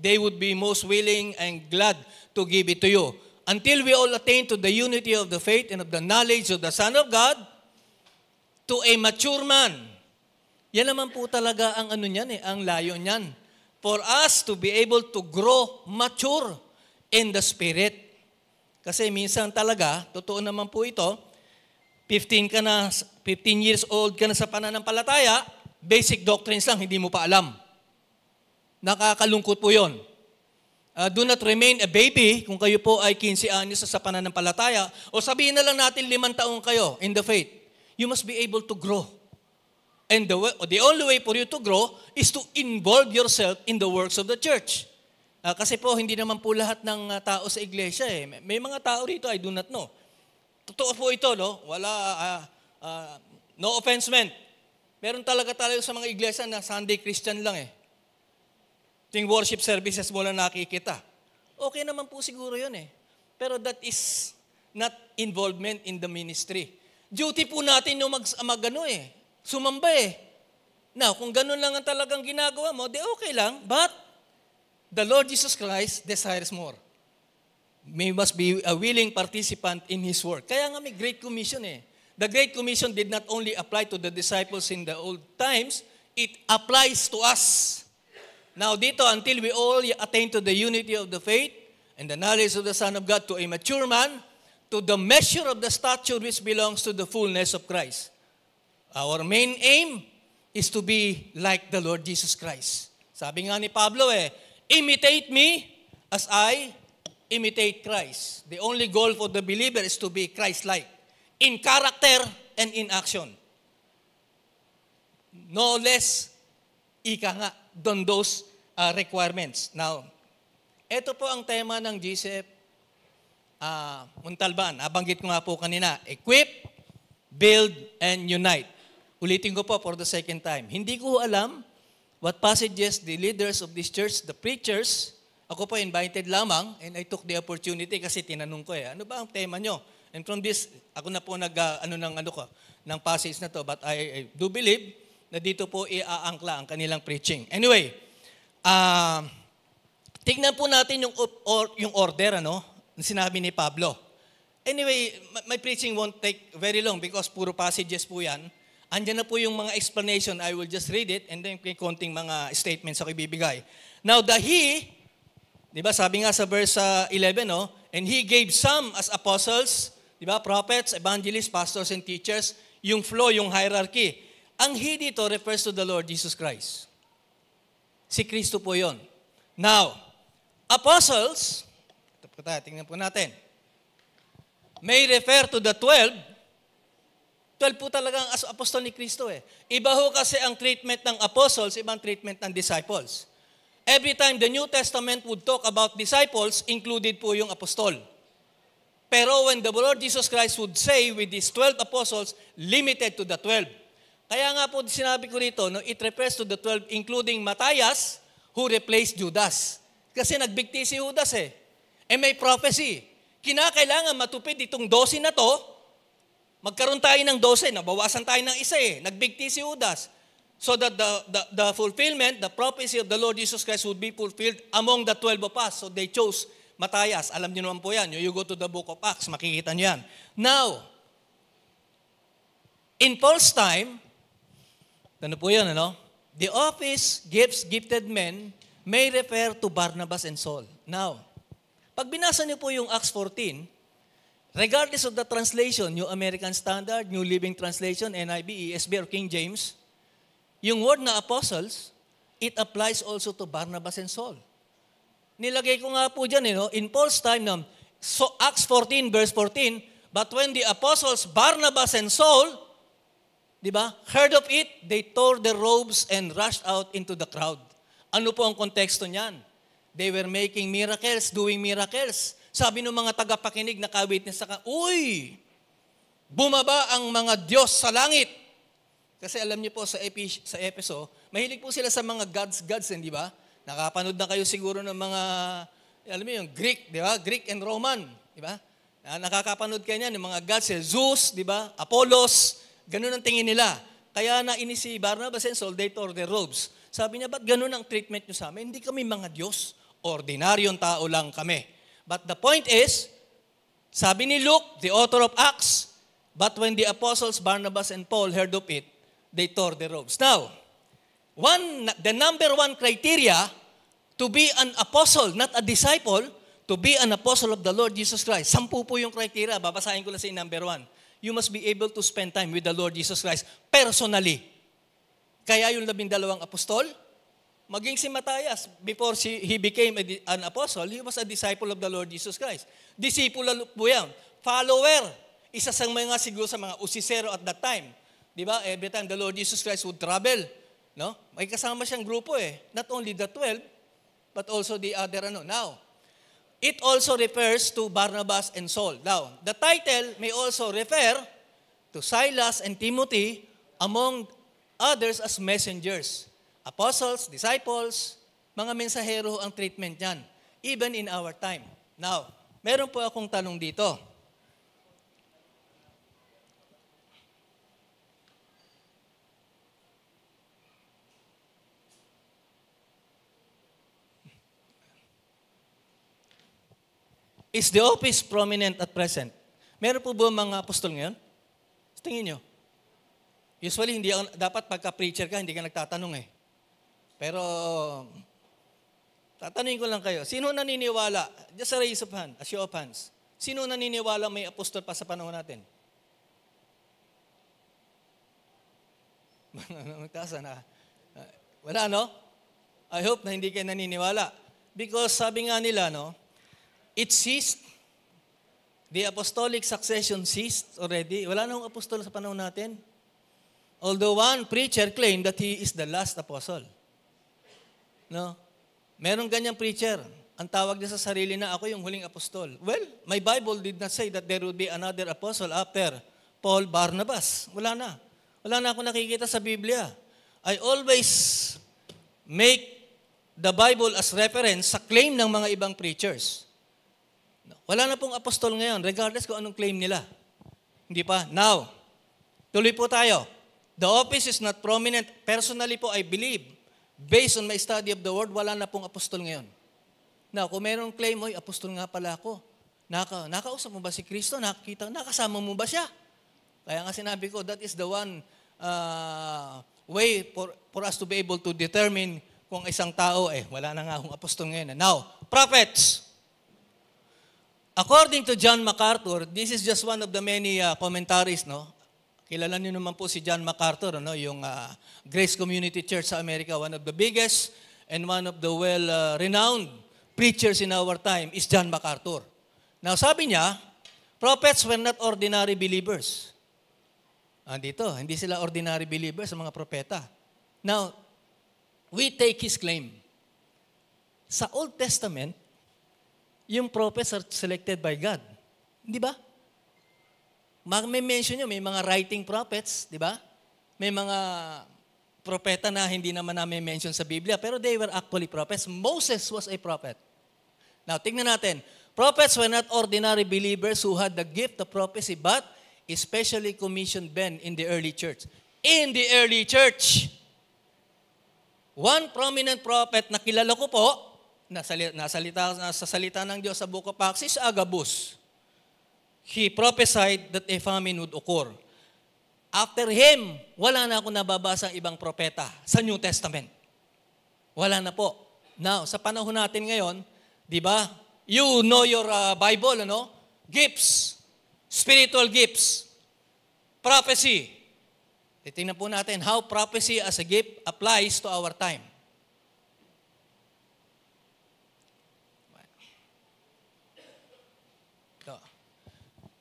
They would be most willing and glad to give it to you. until we all attain to the unity of the faith and of the knowledge of the Son of God, to a mature man. Yan naman po talaga ang ano niyan ang layo niyan. For us to be able to grow mature in the Spirit. Kasi minsan talaga, totoo naman po ito, 15 years old ka na sa pananampalataya, basic doctrines lang, hindi mo pa alam. Nakakalungkot po yun. Do not remain a baby kung kayo po ay 15 anyos sa pananampalataya, o sabihin na lang natin 5 taong kayo in the faith. You must be able to grow. And the only way for you to grow is to involve yourself in the works of the church. Kasi po, hindi naman po lahat ng tao sa iglesia May mga tao rito, I do not know. Totoo po ito, no? No offense meant. Meron talaga tayo sa mga iglesia na Sunday Christian lang Ting worship services mo lang nakikita. Okay naman po siguro yun Pero that is not involvement in the ministry. Duty po natin yung sumamba Now, kung ganun lang ang talagang ginagawa mo, okay lang. But, the Lord Jesus Christ desires more. We must be a willing participant in His work. Kaya nga may Great Commission The Great Commission did not only apply to the disciples in the old times, it applies to us. Now dito, until we all attain to the unity of the faith and the knowledge of the Son of God, to a mature man, to the measure of the stature which belongs to the fullness of Christ. Our main aim is to be like the Lord Jesus Christ. Sabi nga ni Pablo imitate me as I imitate Christ. The only goal for the believer is to be Christ-like in character and in action. No less, than those requirements. Now, ito po ang tema ng GCF Montalban. Nabanggit ko nga po kanina, equip, build, and unite. Ulitin ko po for the second time. Hindi ko alam what passages the leaders of this church, the preachers, ako po invited lamang, and I took the opportunity kasi tinanong ko ano ba ang tema nyo? And from this, ako na po ng passage na to, but I do believe na dito po iaangkla ang kanilang preaching. Anyway, tignan po natin yung order, sinabi ni Pablo. Anyway, my preaching won't take very long because puro passages po yan. Andiyan na po yung mga explanation. I will just read it and then may konting mga statements ako ibibigay. Now, di ba, sabi nga sa verse 11, and He gave some as apostles, di ba, prophets, evangelists, pastors, and teachers, yung flow, yung hierarchy. Ang He dito refers to the Lord Jesus Christ. Si Kristo po yon. Now, apostles, tingnan po natin, may refer to the 12. 12 po talagang apostol ni Kristo Iba ho kasi ang treatment ng apostles, ibang treatment ng disciples. Every time the New Testament would talk about disciples, included po yung apostol. Pero when the Lord Jesus Christ would say with these 12 apostles, limited to the 12. Kaya nga po sinabi ko rito, it refers to the 12 including Matthias, who replaced Judas. Kasi nagbigti si Judas may prophecy. Kinakailangan matupid itong 12 na to, magkaroon tayo ng 12, nabawasan tayo ng isa nagbigti si Judas. So that the fulfillment, the prophecy of the Lord Jesus Christ would be fulfilled among the 12 of us. So they chose Matthias. Alam niyo naman po yan. You go to the book of Acts, makikita niyo yan. Now, in Paul's time, ano po yan, the office, gifts, gifted men may refer to Barnabas and Saul. Now, pag binasa niyo po yung Acts 14, regardless of the translation, New American Standard, New Living Translation, NIV, ESV, or King James, yung word na apostles, it applies also to Barnabas and Saul. Nilagay ko nga po dyan, in Paul's time, so Acts 14, verse 14, but when the apostles Barnabas and Saul, di ba, heard of it, they tore their robes and rushed out into the crowd. Ano po ang konteksto niyan? They were making miracles, doing miracles. Sabi ng mga tagapakinig na ka-witness uy, bumaba ang mga Diyos sa langit. Kasi alam niyo po sa Efeso, mahilig po sila sa mga gods, di ba? Nakapanood na kayo siguro ng mga, alam niyo yung Greek, di ba? Greek and Roman, di ba? Nakakapanood kayo niyan, ng mga gods, Zeus, di ba? Apollos, ganun ang tingin nila. Kaya nainis si Barnabas and Saul, they tore their robes. Sabi niya, ba't ganun ang treatment niyo sa amin? Hindi kami mga Diyos. Ordinaryong tao lang kami. But the point is, Sabi ni Luke, the author of Acts, but when the apostles Barnabas and Paul heard of it, they tore their robes. Now, the number one criteria to be an apostle, not a disciple, to be an apostle of the Lord Jesus Christ. 10 po yung criteria. Babasahin ko lang sa number 1. You must be able to spend time with the Lord Jesus Christ personally. Kaya yung 12 apostol, maging si Matthias, before he became an apostle, he was a disciple of the Lord Jesus Christ. Disciple po yan. Follower. Isa sa mga siguro sa mga usisero at that time. Di ba? Every time the Lord Jesus Christ would travel, no? May kasama siyang grupo eh. Not only the 12, but also the other Now, it also refers to Barnabas and Saul. Now, the title may also refer to Silas and Timothy among others as messengers. Apostles, disciples, mga mensahero ang treatment niyan, even in our time. Now, meron po akong tanong dito. Is the office prominent at present? Meron po ba mga apostol ngayon? Tingin nyo. Usually, dapat pagka-preacher ka, hindi ka nagtatanong eh. Pero, tatanungin ko lang kayo, sino naniniwala, just a raise of hand, a show of hands, sino naniniwala may apostol pa sa panahon natin? Wala, no? I hope na hindi kayo naniniwala. Because sabi nga nila, no, it ceased. The apostolic succession ceased already. Wala nang apostol sa panahon natin. Although one preacher claimed that he is the last apostle. No? Merong ganyang preacher. Ang tawag niya sa sarili na, ako yung huling apostol. Well, my Bible did not say that there will be another apostle after Paul, Barnabas. Wala na. Wala na ako nakikita sa Biblia. I always make the Bible as reference sa claim ng mga ibang preachers. Wala na pong apostol ngayon, regardless kung anong claim nila. Hindi pa. Now, tuloy po tayo. The office is not prominent. Personally po, I believe, based on my study of the word, wala na pong apostol ngayon. Now, kung mayroong claim, oy, apostol nga pala ako. Nakausap mo ba si Kristo? Nakasama mo ba siya? Kaya nga sinabi ko, that is the one way for us to be able to determine kung isang tao, wala na nga akong apostol ngayon. Now, prophets. According to John MacArthur, this is just one of the many commentaries, no? Kilala niyo naman po si John MacArthur, no? Yung Grace Community Church sa Amerika, one of the biggest and one of the well-renowned preachers in our time is John MacArthur. Now, sabi niya, prophets were not ordinary believers. Dito, hindi sila ordinary believers, mga propeta. Now, we take his claim. Sa Old Testament, yung prophets are selected by God. Di ba? May mention nyo, may mga writing prophets, di ba? May mga propeta na hindi naman namin mention sa Biblia, pero they were actually prophets. Moses was a prophet. Now, tingnan natin. Prophets were not ordinary believers who had the gift of prophecy, but especially commissioned men in the early church. In the early church, one prominent prophet na kilala ko po, nasa salita ng Diyos sa Book of Acts is Agabus. He prophesied that a famine would occur. After him, wala na ako nababasa ibang propeta sa New Testament. Wala na po. Now, sa panahon natin ngayon, di ba, you know your Bible, ano? Gifts, spiritual gifts, prophecy. Titingnan po natin how prophecy as a gift applies to our time.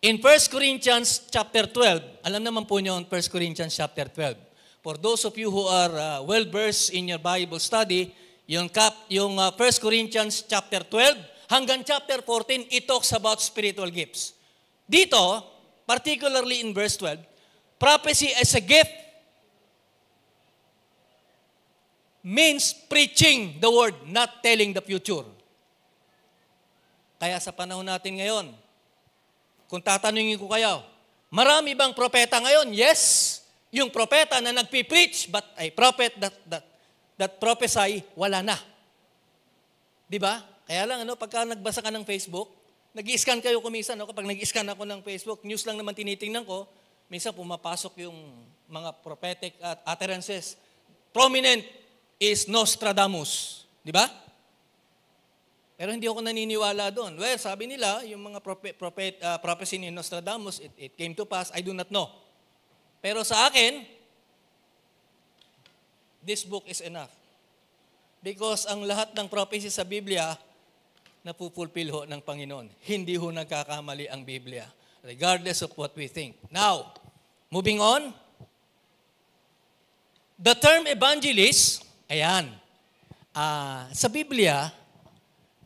In 1 Corinthians chapter 12, alam naman po niyo 1 Corinthians chapter 12. For those of you who are well-versed in your Bible study, yung 1 Corinthians chapter 12 hanggang chapter 14, it talks about spiritual gifts. Dito, particularly in verse 12, prophecy as a gift means preaching the word, not telling the future. Kaya sa panahon natin ngayon, kung tatanungin ko kayo, marami bang propeta ngayon? Yes. Yung propeta na nagpi-preach, but a prophet that prophesy, wala na. Di ba? Kaya lang, pagka nagbasa ka ng Facebook, Nag-i-scan kayo kuminsan. No? Kapag nag-i-scan ako ng Facebook, news lang naman tinitingnan ko, minsan pumapasok yung mga prophetic utterances. Prominent is Nostradamus. Di ba? Pero hindi ako naniniwala doon. Well, sabi nila, yung mga prophecy ni Nostradamus, it came to pass, I do not know. Pero sa akin, this book is enough. Because ang lahat ng prophecy sa Biblia, napupulpil ho ng Panginoon. Hindi ho nagkakamali ang Biblia, regardless of what we think. Now, moving on, the term evangelist, ayan, sa Biblia,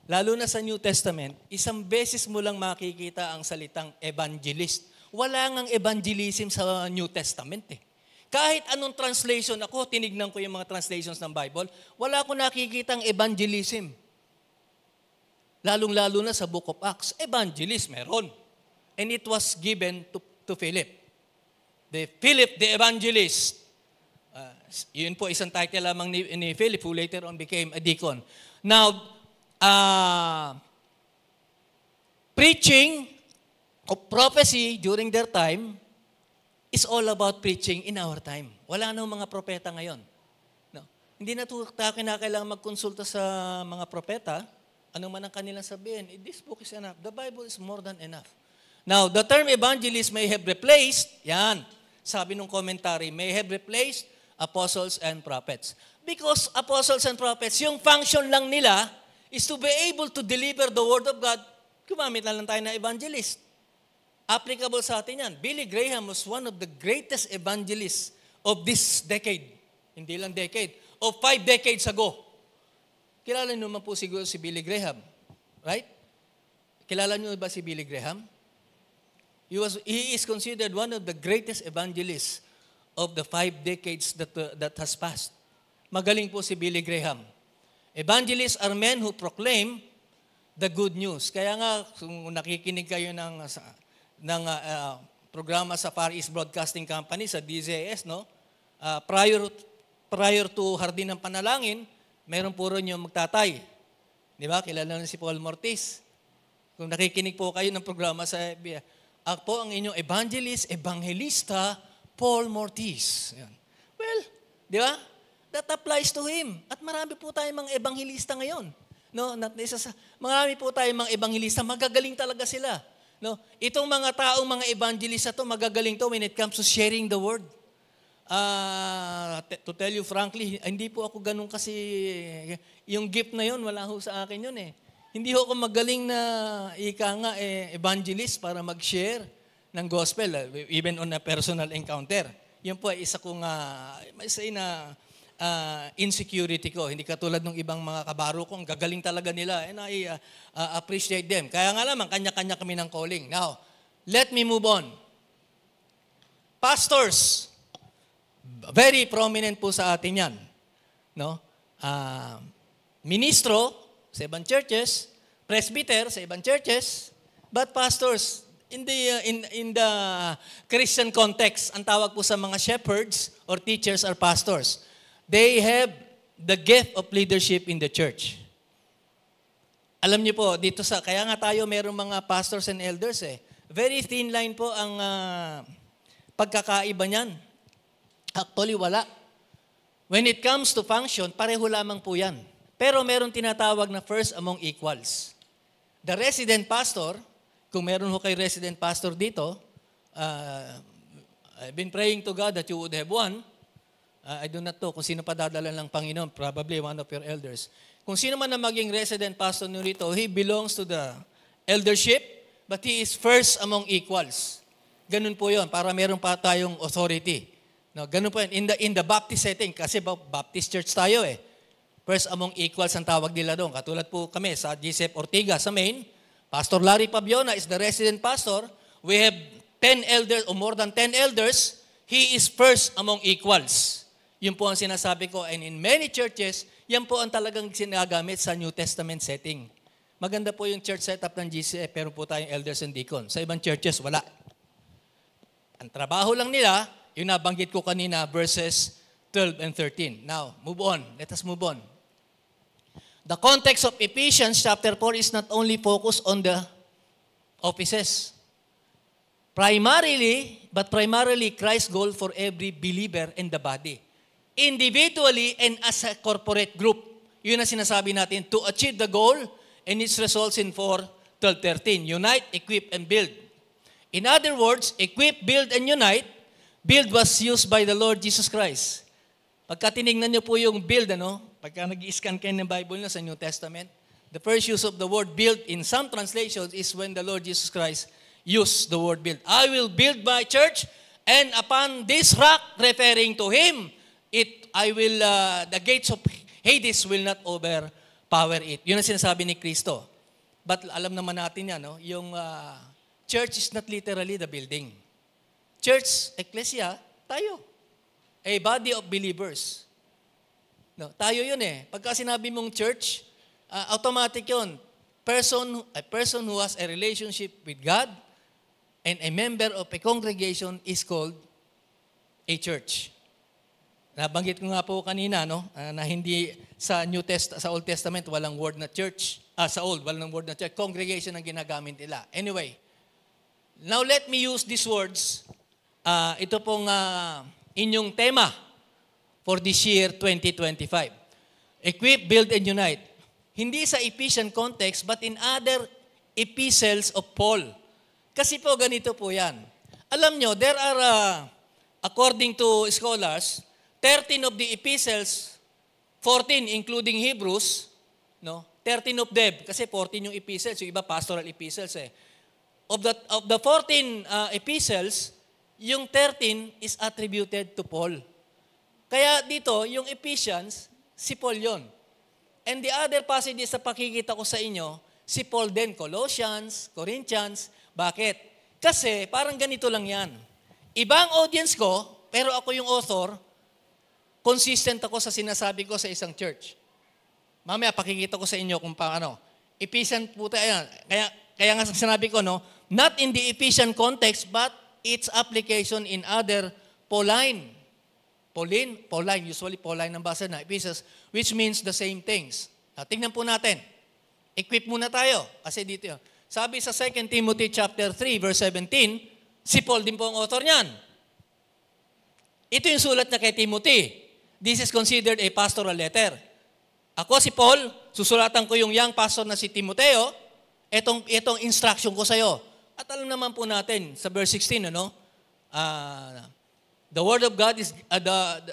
lalo na sa New Testament, isang beses mo lang makikita ang salitang evangelist. Wala ngang evangelism sa New Testament eh. Kahit anong translation ako, tinignan ko yung mga translations ng Bible, wala akong nakikitang evangelism. Lalong-lalo na sa Book of Acts, evangelist meron. And it was given to Philip. Philip the Evangelist. Yun po isang title lamang ni Philip who later on became a deacon. Now, preaching of prophecy during their time is all about preaching in our time. Wala nang mga propeta ngayon. No. Hindi na tayo kinakailangan magkonsulta sa mga propeta. Ano man ang kanilang sabihin, this book is enough. The Bible is more than enough. Now, the term evangelist may have replaced, yan, sabi nung commentary, may have replaced apostles and prophets. Because apostles and prophets, yung function lang nila is to be able to deliver the word of God. Gumamit na lang tayo na evangelist. Applicable sa atin yan. Billy Graham was one of the greatest evangelists of this decade. Hindi lang decade. Of 5 decades ago. Kilala niyo naman po siguro si Billy Graham. Right? Kilala niyo ba si Billy Graham? He is considered one of the greatest evangelists of the 5 decades that has passed. Magaling po si Billy Graham. Evangelists are men who proclaim the good news. Kaya nga, kung nakikinig kayo ng programa sa Far East Broadcasting Company, sa DZS, no? Prior to Hardin ng Panalangin, meron po rin yung magtatay. Di ba? Kilala na si Paul Mortis. Kung nakikinig po kayo ng programa sa FB, ako po ang inyong evangelista, Paul Mortis. Yan. Well, di ba? That applies to him. At marami po tayong mga ebanghilista ngayon. No, marami po tayong mga ebanghilista, magagaling talaga sila. No, itong mga taong mga evangelista to, magagaling to when it comes to sharing the word. To tell you frankly, hindi po ako ganun kasi yung gift na yun, wala ho sa akin yun eh. Hindi ho ako magaling na evangelist para mag-share ng gospel, even on a personal encounter. Yun po ay isa kong insecurity ko. Hindi katulad ng ibang mga kabaro ko, ang gagaling talaga nila, and I appreciate them. Kaya nga naman, kanya-kanya kami ng calling. Now, let me move on. Pastors, very prominent po sa atin yan. No? Ministro sa ibang churches, presbyter sa ibang churches, but pastors, in the Christian context, ang tawag po sa mga shepherds or teachers or pastors, they have the gift of leadership in the church. Alam niyo po, kaya nga tayo mayroong mga pastors and elders eh. Very thin line po ang pagkakaiba niyan. Actually, wala. When it comes to function, pareho lamang po yan. Pero meron tinatawag na first among equals. The resident pastor, kung meron ho kay resident pastor dito, I've been praying to God that you would have one. I do not know kung sino pa dadala ng Panginoon, probably one of your elders. Kung sino man na maging resident pastor nyo rito, he belongs to the eldership, but he is first among equals. Ganun po yun, para meron pa tayong authority. No, ganun po yun. In the Baptist setting, kasi Baptist church tayo eh. First among equals ang tawag nila doon. Katulad po kami sa Joseph Ortiga sa Maine, Pastor Larry Pabiona is the resident pastor. We have 10 elders or more than 10 elders. He is first among equals. Yun po ang sinasabi ko. And in many churches, yan po ang talagang sinagamit sa New Testament setting. Maganda po yung church setup ng GCF, pero po tayong elders and deacons. Sa ibang churches, wala. Ang trabaho lang nila, yung nabanggit ko kanina, verses 12 and 13. Now, move on. Let us move on. The context of Ephesians chapter 4 is not only focused on the offices. Primarily, Christ's goal for every believer in the body. Individually and as a corporate group. Yun ang sinasabi natin, to achieve the goal, and it results in 4:12-13. Unite, equip, and build. In other words, equip, build, and unite. Build was used by the Lord Jesus Christ. Pagka tinignan niyo po yung build, pagka nag-i-scan kayo ng Bible na sa New Testament, the first use of the word build in some translations is when the Lord Jesus Christ used the word build. I will build my church, and upon this rock, referring to Him, the gates of Hades will not overpower it. Yun ang sinasabi ni Kristo. But alam naman natin yan, yung church is not literally the building. Church, ecclesia, tayo. A body of believers. No, tayo yun eh. Pagka sinabi mong church, automatic yun. A person who has a relationship with God and a member of a congregation is called a church. Nabanggit ko nga po kanina, na hindi sa sa Old Testament walang word na church. Sa Old, walang word na church. Congregation ang ginagamit nila. Anyway, now let me use these words. Ito pong inyong tema for this year 2025. Equip, build, and unite. Hindi sa Ephesian context, but in other epistles of Paul. Kasi po ganito po yan. Alam nyo, there are, according to scholars, 13 of the epistles, 14 including Hebrews, 13 of them, kasi 14 yung epistles, yung iba pastoral epistles eh. Of the 14 epistles, yung 13 is attributed to Paul. Kaya dito, yung Ephesians, si Paul yon. And the other passages na pakikita ko sa inyo, si Paul din, Colossians, Corinthians. Bakit? Kasi parang ganito lang yan. Ibang audience ko, pero ako yung author, consistent ako sa sinasabi ko sa isang church. Mamaya pakikita ko sa inyo kung paano. Ephesians po tayo. Kaya nga sinabi ko, not in the Ephesian context, but its application in other Pauline, usually Pauline ang basa na, Ephesians, which means the same things. Tingnan po natin. Equip muna tayo. Kasi dito yun. Sabi sa 2 Timothy chapter 3, verse 17, si Paul din po ang author niyan. Ito yung sulat niya kay Timothy. This is considered a pastoral letter. Ako si Paul, susulatan ko yung young pastor na si Timoteo, itong instruction ko sa'yo. At alam naman po natin, sa verse 16, the word of God is,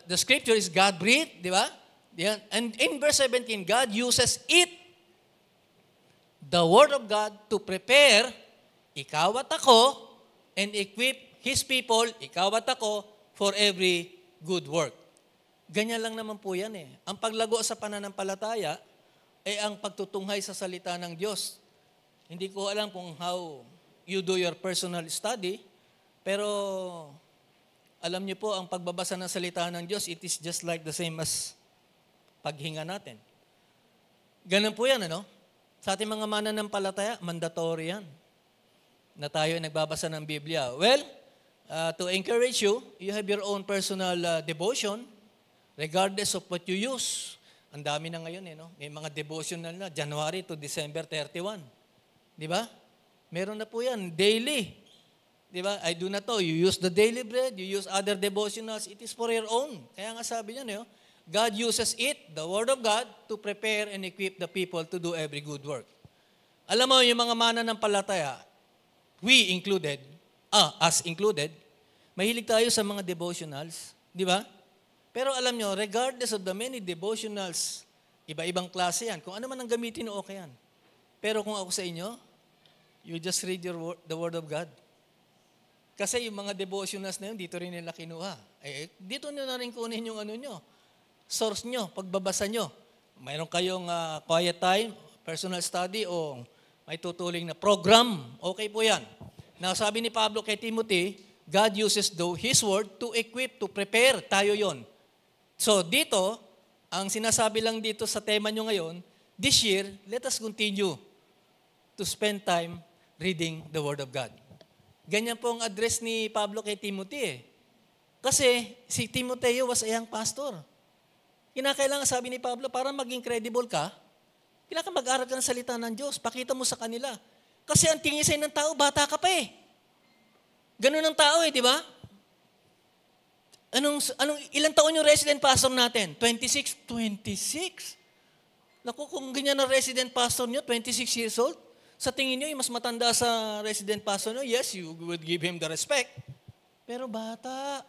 the scripture is God-breathed, di ba? And in verse 17, God uses it, the word of God, to prepare ikaw at ako and equip His people, ikaw at ako, for every good work. Ganyan lang naman po yan eh. Ang paglago sa pananampalataya ay ang pagtutunghay sa salita ng Diyos. Hindi ko alam kung how you do your personal study, pero alam niyo po, ang pagbabasa ng salita ng Diyos, it is just like the same as paghinga natin. Ganun po yan, Sa ating mga mananampalataya, mandatory yan na tayo ay nagbabasa ng Biblia. Well, to encourage you, you have your own personal devotion, regardless of what you use. Ang dami na ngayon, May mga devotional na, January to December 31. Di ba? Meron na po yan, daily. Di ba? I do not know. You use the daily bread, you use other devotionals, it is for your own. Kaya nga sabi niya, God uses it, the Word of God, to prepare and equip the people to do every good work. Alam mo, yung mga mananampalataya, we included, us included, mahilig tayo sa mga devotionals. Di ba? Pero alam nyo, regardless of the many devotionals, iba-ibang klase yan. Kung ano man ang gamitin, okay yan. Pero kung ako sa inyo, you just read the Word of God. Kasi yung mga devotionals na yun, dito rin nila kinuha. Dito nyo na rin kunin yung source nyo, pagbabasa nyo. Mayroon kayong quiet time, personal study, o may tutuling na program. Okay po yan. Now, sabi ni Pablo kay Timothy, God uses His Word to equip, to prepare. Tayo yon. So, dito, ang sinasabi lang dito sa tema nyo ngayon, this year, let us continue to spend time reading the Word of God. Ganyan po ang address ni Pablo kay Timothy. Kasi si Timoteo was a young pastor. Kinakailangan, sabi ni Pablo, para maging credible ka, kailangan mag-aral ka ng salita ng Diyos. Pakita mo sa kanila. Kasi ang tingin sa'yo ng tao, bata ka pa eh. Ganun ang tao eh, di ba? Ilang taon yung resident pastor natin? 26? 26? Naku, kung ganyan ang resident pastor nyo, 26 years old, sa tingin nyo, mas matanda sa resident pastor nyo, yes, you would give him the respect. Pero bata.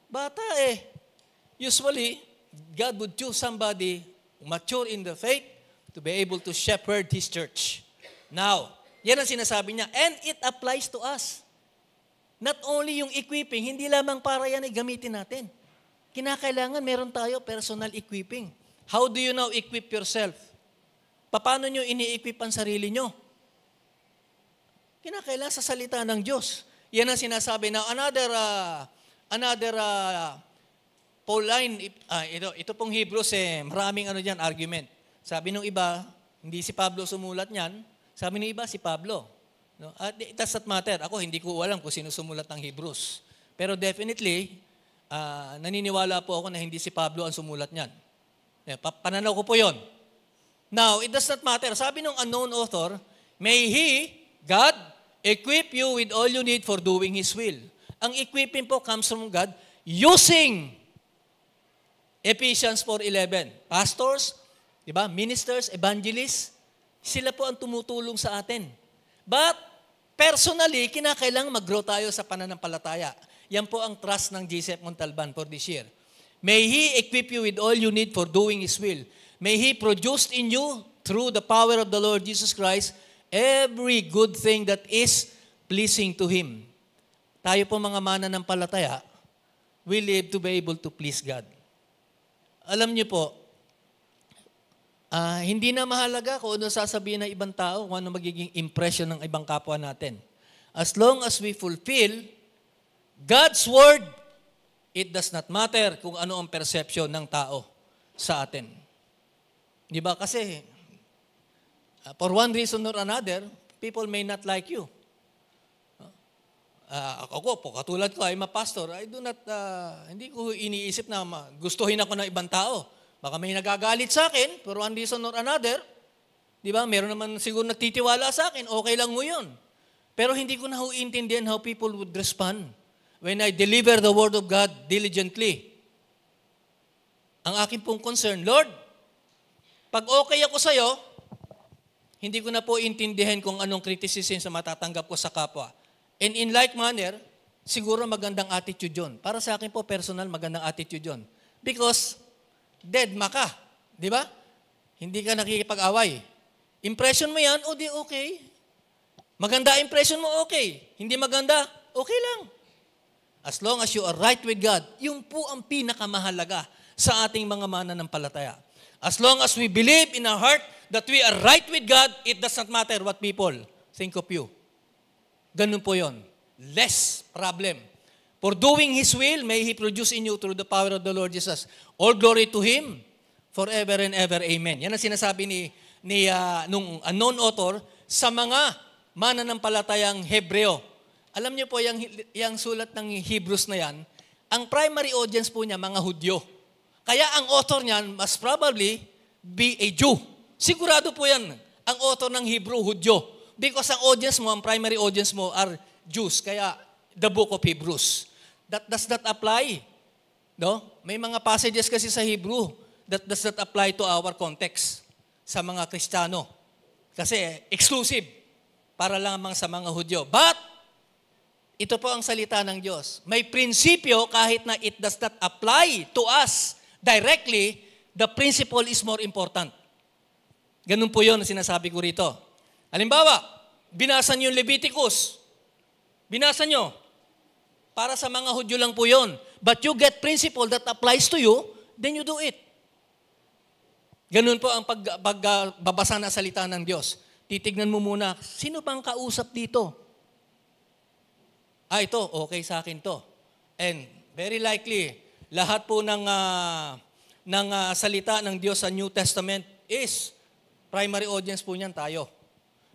Bata eh. Usually, God would choose somebody mature in the faith to be able to shepherd His church. Now, yan ang sinasabi niya. And it applies to us. Not only yung equipping, hindi lamang para yan ay gamitin natin. Kinakailangan meron tayo personal equipping. How do you now equip yourself? Paano nyo ini-equip ang sarili nyo? Kinakailangan sa salita ng Diyos. Yan ang sinasabi na another Pauline, ito pong Hebrews maraming argument. Sabi nung iba, hindi si Pablo sumulat niyan. Sabi ng iba, si Pablo. No? At it does not matter. Ako, hindi ko alam kung sino sumulat ng Hebrews. Pero definitely, naniniwala po ako na hindi si Pablo ang sumulat niyan. Pananaw ko po yon. Now, it does not matter. Sabi ng unknown author, may He, God, equip you with all you need for doing His will. Ang equipping po comes from God using Ephesians 4:11. Pastors, di ba? Ministers, evangelists, sila po ang tumutulong sa atin. But, personally, kinakailangan mag-grow tayo sa pananampalataya. Yan po ang trust ng GCF Montalban for this year. May He equip you with all you need for doing His will. May He produce in you, through the power of the Lord Jesus Christ, every good thing that is pleasing to Him. Tayo po mga mananampalataya, we live to be able to please God. Alam niyo po, hindi na mahalaga kung ano sasabihin ng ibang tao, kung ano magiging impression ng ibang kapwa natin. As long as we fulfill God's Word, it does not matter kung ano ang perception ng tao sa atin. Di ba? Kasi, for one reason or another, people may not like you. Ako po, katulad ko, I'm a pastor. I do not, hindi ko iniisip na gustuhin ako ng ibang tao. Baka may nagagalit sa akin, for one reason or another. Di ba? Meron naman siguro nagtitiwala sa akin, okay lang mo yun. Pero hindi ko na intindihan how people would respond when I deliver the Word of God diligently. Ang akin pong concern, Lord, pag okay ako sa'yo, hindi ko na po intindihan kung anong criticism sa matatanggap ko sa kapwa. And in like manner, siguro magandang attitude yun. Para sa akin po, personal, magandang attitude yun. Because, dead ma ka. Di ba? Hindi ka nakikipag-away. Impression mo yan, o di okay. Maganda impression mo, okay. Hindi maganda, okay lang. As long as you are right with God, yung po ang pinakamahalaga sa ating mga mananampalataya. As long as we believe in our heart that we are right with God, it does not matter what people think of you. Ganun po yon. Less problem. For doing His will, may He produce in you through the power of the Lord Jesus. All glory to Him forever and ever. Amen. Yan ang sinasabi nung unknown author sa mga mananampalatayang Hebreo. Alam niyo po, yung sulat ng Hebrews na yan, ang primary audience po niya, mga Hudyo. Kaya ang author niyan must probably be a Jew. Sigurado po yan. Ang author ng Hebrew, Hudyo. Because ang audience mo, ang primary audience mo are Jews. Kaya the book of Hebrews. That does not apply. No? May mga passages kasi sa Hebrew that does not apply to our context sa mga Kristiyano. Kasi exclusive para lamang sa mga Hudyo. But, ito po ang salita ng Diyos. May prinsipyo kahit na it does not apply to us directly, the principle is more important. Ganun po yun ang sinasabi ko rito. Halimbawa, binasa niyo yung Leviticus. Binasa niyo. Para sa mga Hudyo lang po yun. But you get principle that applies to you, then you do it. Ganun po ang pagbabasa ng salita ng Diyos. Titignan mo muna, sino bang kausap dito? Ito, okay sa akin to. And very likely, lahat po ng salita ng Diyos sa New Testament is primary audience po niyan tayo.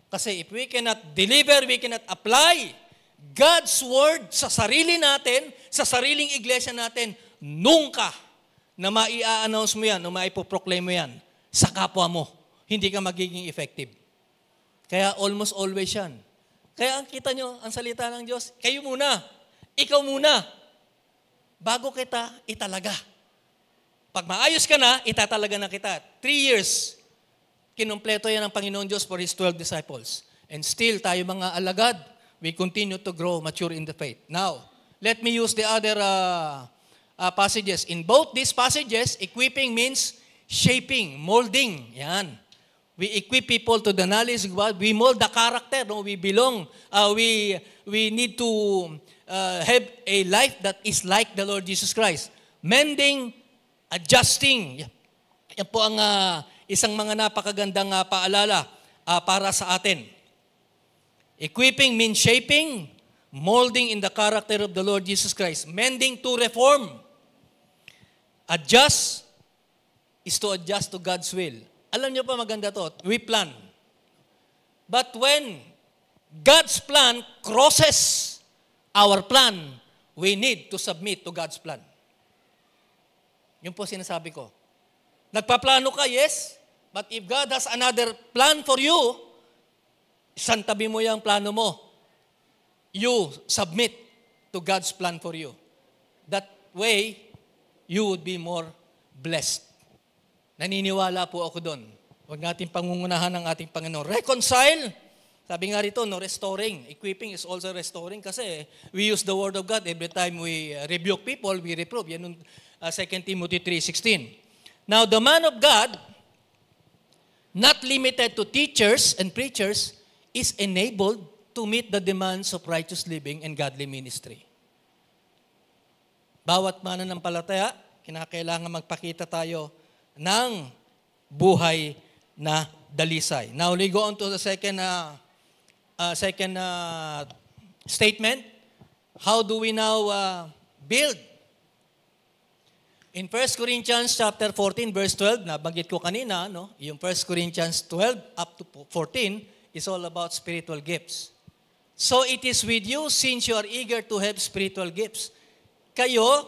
Kasi if we cannot deliver, we cannot apply God's Word sa sarili natin, sa sariling iglesia natin, nunca na mai-announce mo yan o maipoproclaim mo yan sa kapwa mo. Hindi ka magiging effective. Kaya almost always yan. Kaya ang kita nyo, ang salita ng Diyos, kayo muna, ikaw muna, bago kita italaga. Pag maayos ka na, itatalaga na kita. 3 years, kinumpleto yan ng Panginoon Diyos for His 12 disciples. And still, tayo mga alagad, we continue to grow, mature in the faith. Now, let me use the other passages. In both these passages, equipping means shaping, molding. Yan. We equip people to the knowledge of God. We mold the character. No? We belong. We need to have a life that is like the Lord Jesus Christ. Mending, adjusting. Yan po ang isang mga napakagandang paalala para sa atin. Equipping means shaping, molding in the character of the Lord Jesus Christ. Mending to reform. Adjust is to adjust to God's will. Alam niyo pa maganda to, we plan. But when God's plan crosses our plan, we need to submit to God's plan. Yun po sinasabi ko. Nagpaplano ka, yes, but if God has another plan for you, santabi mo yung plano mo. You submit to God's plan for you. That way, you would be more blessed. Naniniwala po ako doon. Huwag natin pangungunahan ng ating Panginoon. Reconcile. Sabi nga rito, no, restoring. Equipping is also restoring kasi we use the Word of God every time we rebuke people, we reprove. Yan yung 2 Timothy 3:16. Now, the man of God, not limited to teachers and preachers, is enabled to meet the demands of righteous living and godly ministry. Bawat mananampalataya, kinakailangan magpakita tayo ng buhay na dalisay. Now, we go on to the second statement. How do we now build? In 1 Corinthians chapter 14, verse 12, nabanggit ko kanina, no? Yung 1 Corinthians 12 up to 14 is all about spiritual gifts. So it is with you since you are eager to have spiritual gifts. Kayo,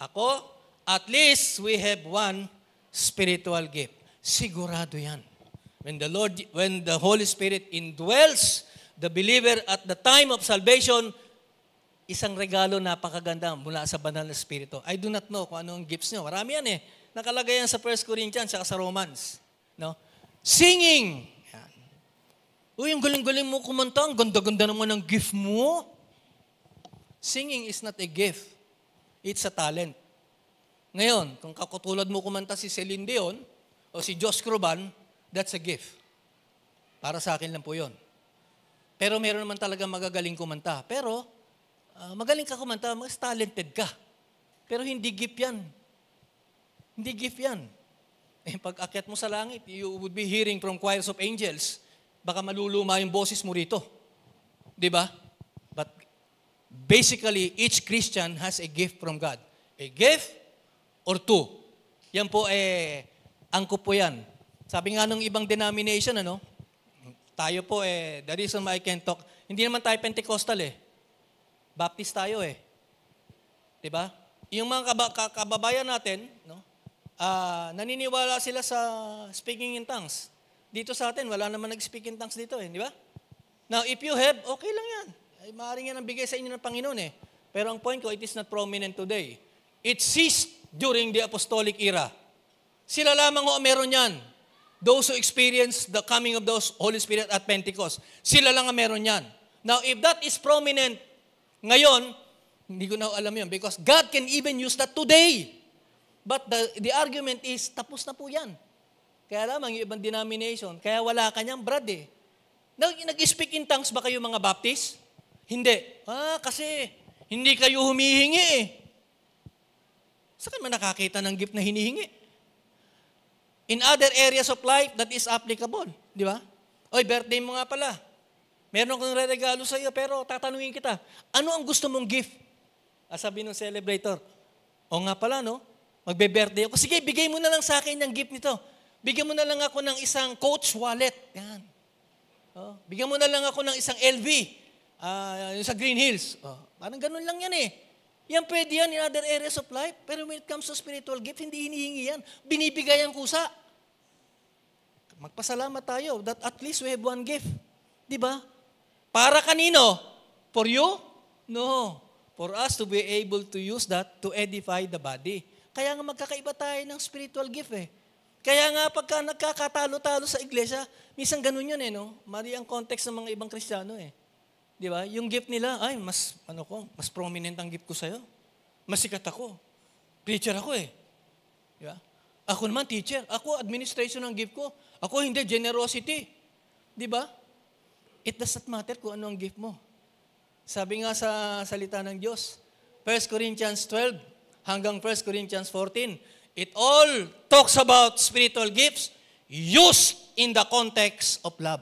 ako, at least we have one spiritual gift. Sigurado yan. When the Holy Spirit indwells the believer at the time of salvation, isang regalo napakaganda mula sa banal na Espiritu. I do not know kung anong gifts nyo. Marami yan eh. Nakalagay yan sa 1 Corinthians at sa Romans. No? Singing. Yan. Uy, ang galing-galing mo kumanta. Ang ganda-ganda naman ng gift mo. Singing is not a gift. It's a talent. Ngayon, kung kakutulad mo kumanta si Celine Dion o si Josh Groban, that's a gift. Para sa akin lang po yun. Pero meron naman talaga magagaling kumanta. Pero, magaling ka kumanta, mas talented ka. Pero hindi gift yan. Hindi gift yan. Eh, pag akyat mo sa langit, you would be hearing from choirs of angels. Baka maluluma yung boses mo rito. Di ba? But basically, each Christian has a gift from God. A gift or two. Yan po angkop po yan. Sabi nga ng ibang denomination, tayo po the reason why I can talk, hindi naman tayo Pentecostal Baptist tayo Diba? Yung mga kababayan natin, naniniwala sila sa speaking in tongues. Dito sa atin, wala naman nag-speak in tongues dito di ba? Now, if you have, okay lang yan. Ay, maaaring yan ang bigay sa inyo ng Panginoon Pero ang point ko, it is not prominent today. It ceased during the apostolic era. Sila lamang meron yan. Those who experience the coming of the Holy Spirit at Pentecost. Sila lang ang meron yan. Now, if that is prominent ngayon, hindi ko na alam yun because God can even use that today. But the argument is, tapos na po yan. Kaya lamang yung ibang denomination, kaya wala kanyang brad Nag-speak in tongues ba kayo mga Baptist? Hindi. Kasi hindi kayo humihingi Saan ka man nakakita ng gift na hinihingi? In other areas of life, that is applicable. Di ba? Oy, birthday mo nga pala. Meron kong re-regalo sa iyo, pero tatanungin kita, ano ang gusto mong gift? Sabi ng celebrator, o nga pala, magbe-birthday ako. Sige, bigay mo na lang sa akin yung gift nito. Bigyan mo na lang ako ng isang Coach wallet. Yan. Bigyan mo na lang ako ng isang LV. Yung sa Green Hills. Parang ganun lang yan Yan pwede yan in other areas of life. Pero when it comes to spiritual gift, hindi hinihingi yan. Binibigay ang kusa. Magpasalamat tayo that at least we have one gift. Di ba? Para kanino? For you? No. For us to be able to use that to edify the body. Kaya nga magkakaiba tayo ng spiritual gift eh. Kaya nga pagka nagkakatalo-talo sa iglesia, minsan ganun yun eh, no? Mali ang context ng mga ibang Kristiyano eh. Di ba? Yung gift nila, ay, mas prominent ang gift ko sa'yo. Mas sikat ako. Preacher ako eh. Di ba? Ako naman, teacher. Ako, administration ang gift ko. Ako, hindi, generosity. Di ba? It does not matter kung ano ang gift mo. Sabi nga sa salita ng Diyos, 1 Corinthians 12 hanggang 1 Corinthians 14, it all talks about spiritual gifts used in the context of love.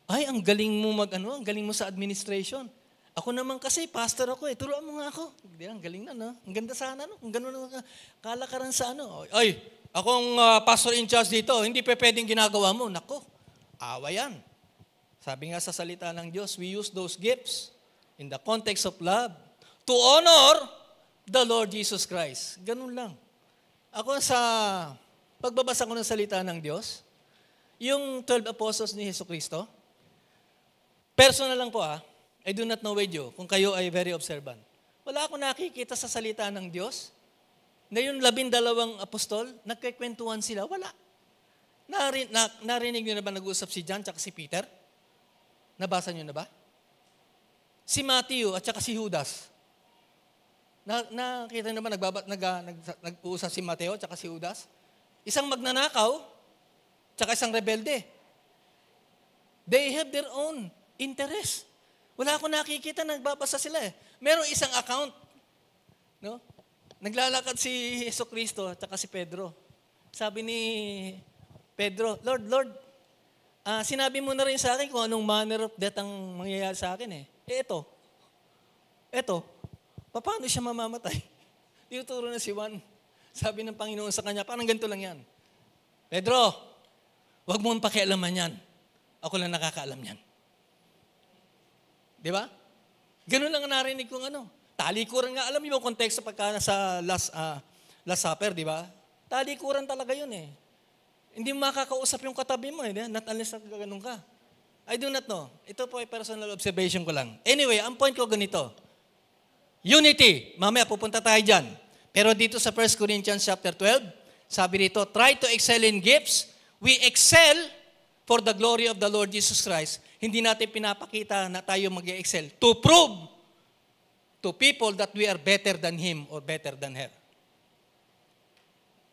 Ay, ang galing mo ang galing mo sa administration. Ako naman kasi, pastor ako eh. Turuan mo nga ako. Ang galing na, no? Ang ganda sana, no? Ang gano'n kalakaran sa ano. Ay, akong pastor in charge dito, hindi pa pwedeng ginagawa mo. Nako, awa yan. Sabi nga sa salita ng Diyos, we use those gifts in the context of love to honor the Lord Jesus Christ. Ganun lang. Ako sa pagbabasa ko ng salita ng Diyos, yung 12 apostles ni Jesucristo, personal lang po I do not know with you kung kayo ay very observant. Wala akong nakikita sa salita ng Diyos na yung 12 apostol, nagkikwentuhan sila. Wala. Narinig niyo na ba nag-uusap si John at si Peter? Nabasa niyo na ba? Si Matthew at saka si Judas. Nakita niyo na ba nag-uusap si Mateo at saka si Judas? Isang magnanakaw at isang rebelde. They have their own interest. Wala akong nakikita, nagbabasa sila eh. Merong isang account. No? Naglalakad si Jesucristo at saka si Pedro. Sabi ni Pedro, Lord, sinabi mo na rin sa akin kung anong manner of death ang mangyayari sa akin eh. Eto, paano siya mamamatay? Tinuturo na si Juan. Sabi ng Panginoon sa kanya, parang ganito lang yan. Pedro, wag mong pakialaman yan. Ako lang nakakaalam yan. Di ba? Ganun lang narinig kong Talikuran nga, alam niyo yung konteksto pagka sa Last Supper, di ba? Talikuran talaga yun eh. Hindi mo makakausap yung katabi mo eh. Not unless ganun ka. I do not know. Ito po ay personal observation ko lang. Anyway, ang point ko ganito. Unity. Mamaya pupunta tayo dyan. Pero dito sa 1 Corinthians chapter 12, sabi dito, try to excel in gifts. We excel for the glory of the Lord Jesus Christ. Hindi natin pinapakita na tayo mag-excel to prove to people that we are better than him or better than her.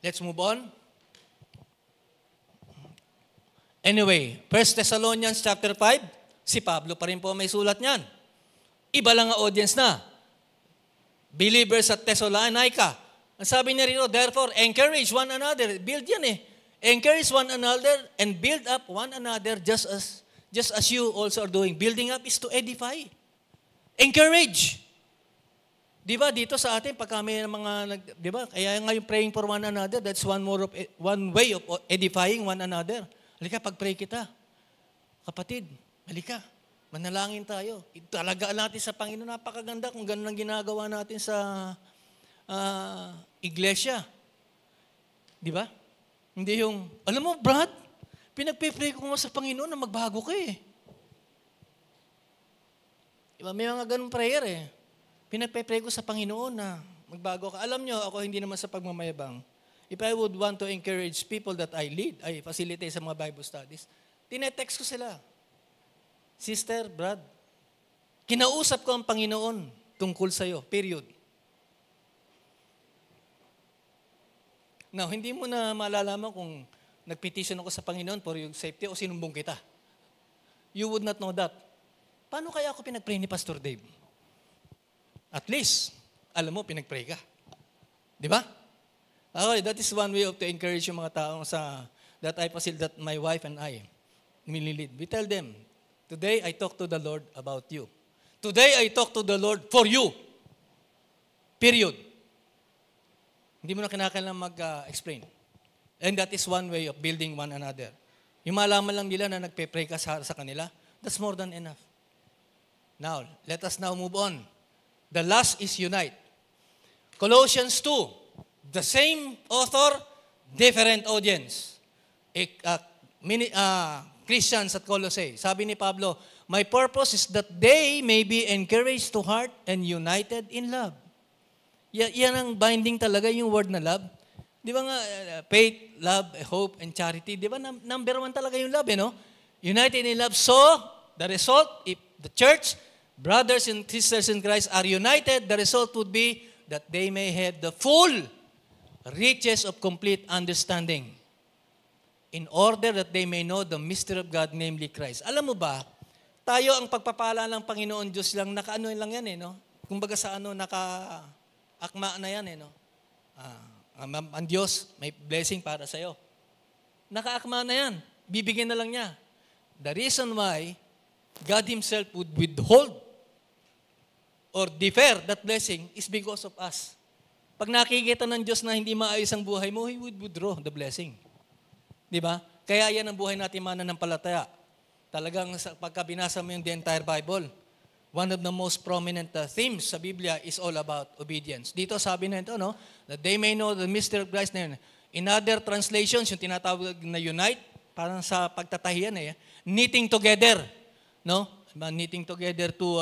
Let's move on. Anyway, 1 Thessalonians chapter 5, si Pablo pa rin po may sulat niyan. Iba lang ang audience na. Believers at Thessalonica. Ang sabi niya rito, therefore, encourage one another. Build yan eh. Encourage one another and build up one another just as you also are doing. Building up is to edify. Encourage. Di ba, dito sa atin, pagka may mga, di ba, kaya nga yung praying for one another, that's one way of edifying one another. Halika, pag-pray kita. Kapatid, halika, manalangin tayo. Talagaan natin sa Panginoon, napakaganda kung ganun ang ginagawa natin sa iglesia. Di ba? Hindi yung, alam mo, Brad, pinagpipray ko nga sa Panginoon na magbago ka eh. Diba, may mga ganun prayer eh. Pinagpipray ko sa Panginoon na magbago ka. Alam nyo, ako hindi naman sa pagmamayabang. If I would want to encourage people that I lead, I facilitate sa mga Bible studies, tinetext ko sila. Sister, Brad, kinausap ko ang Panginoon tungkol sa'yo, period. Now, hindi mo na malalaman kung nagpetition ako sa Panginoon for your safety o sinumbong kita. You would not know that. Paano kaya ako pinag-pray ni Pastor Dave? At least, alam mo, pinag-pray ka. Di ba? Okay, that is one way of to encourage yung mga taong that I facilitate that my wife and I nililid. We tell them, today I talk to the Lord about you. Today I talk to the Lord for you. Period. Hindi mo na kinakailangan mag-explain. And that is one way of building one another. Yung malaman lang nila na nagpe-pray ka sa kanila, that's more than enough. Now, let us now move on. The last is unite. Colossians 2, the same author, different audience. Christians at Colossae. Sabi ni Pablo, my purpose is that they may be encouraged to heart and united in love. Yan ang binding talaga, yung word na love. Di ba nga, faith, love, hope, and charity. Di ba, number one talaga yung love, no? United in love. So, the result, if the church, brothers and sisters in Christ are united, the result would be that they may have the full riches of complete understanding in order that they may know the mystery of God, namely Christ. Alam mo ba, tayo ang pagpapala ng Panginoon Diyos lang, nakaano lang yan no? Kumbaga sa naka-akma na yan no? Ang Diyos, may blessing para sa'yo. Naka-akma na yan. Bibigyan na lang niya. The reason why God Himself would withhold or defer that blessing is because of us. Pag nakikita ng Diyos na hindi maayos ang buhay mo, He would withdraw the blessing. Di ba? Kaya yan ang buhay natin mananampalataya. Talagang pagka binasa mo yung the entire Bible, one of the most prominent themes sa Biblia is all about obedience. Dito sabi na ito, no? That they may know the mystery of Christ. In other translations, yung tinatawag na unite, parang sa pagtatahiyan knitting together. No? Knitting together to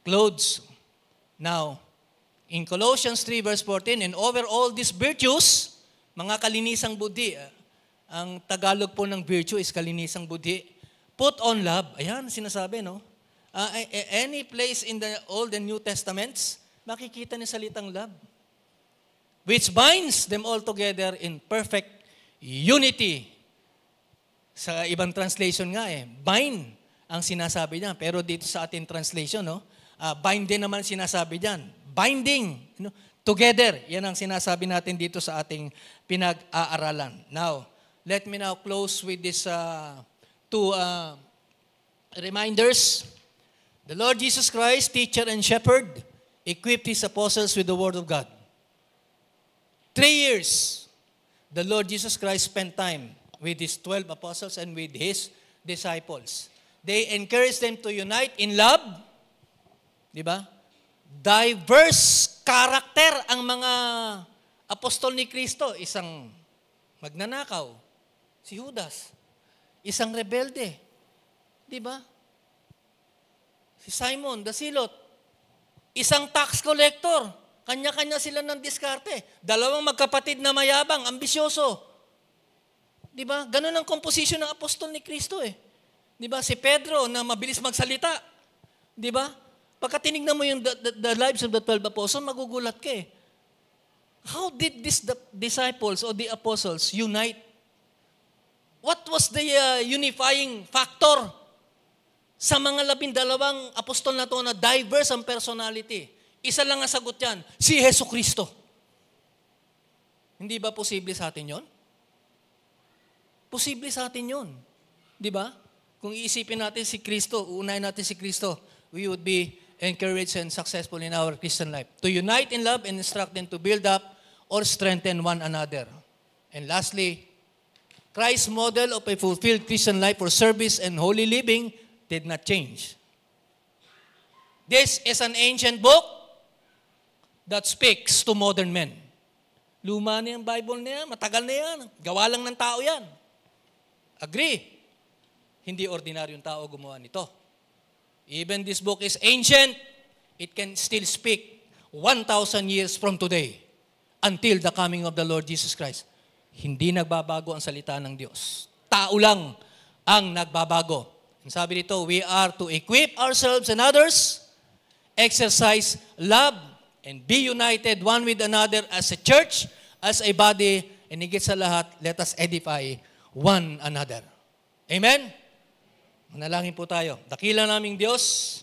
clothes. Now, in Colossians 3 verse 14, and over all these virtues, mga kalinisang budi, ang Tagalog po ng virtue is kalinisang budhi. Put on love. Ayan, sinasabi, no? Any place in the Old and New Testaments, makikita ni salitang love. Which binds them all together in perfect unity. Sa ibang translation nga bind ang sinasabi niya. Pero dito sa ating translation, no? Bind din naman sinasabi diyan. Binding, together. Yan ang sinasabi natin dito sa ating pinag-aaralan. Now, let me now close with this two reminders. The Lord Jesus Christ, teacher and shepherd, equipped His apostles with the Word of God. 3 years, the Lord Jesus Christ spent time with His 12 apostles and with His disciples. They encouraged them to unite in love. Di ba? Diverse character ang mga apostol ni Kristo. Isang magnanakaw, si Judas. Isang rebelde. Di ba? Si Simon, dasilot. Isang tax collector. Kanya-kanya sila ng diskarte. Dalawang magkapatid na mayabang, ambisyoso. Di ba? Ganun ang composition ng apostol ni Kristo Di ba? Si Pedro na mabilis magsalita. Di ba? Pagka tinignan mo yung the lives of the 12 apostles, magugulat ka How did these disciples or the apostles unite? What was the unifying factor sa mga 12 apostol na to na diverse ang personality? Isa lang ang sagot yan, si Jesucristo. Hindi ba posible sa atin yon? Posible sa atin yon. Di ba? Kung iisipin natin si Kristo, uunahin natin si Kristo, we would be encouraged and successful in our Christian life. To unite in love and instruct them to build up or strengthen one another. And lastly, Christ's model of a fulfilled Christian life for service and holy living did not change. This is an ancient book that speaks to modern men. Luma na yung Bible na yan, matagal na yan. Gawa lang ng tao yan. Agree. Hindi ordinaryong tao gumawa nito. Even this book is ancient, it can still speak 1,000 years from today until the coming of the Lord Jesus Christ. Hindi nagbabago ang salita ng Diyos. Tao lang ang nagbabago. And sabi dito, we are to equip ourselves and others, exercise love, and be united one with another as a church, as a body, and higit sa lahat, let us edify one another. Amen? Manalangin po tayo. Dakila naming Diyos,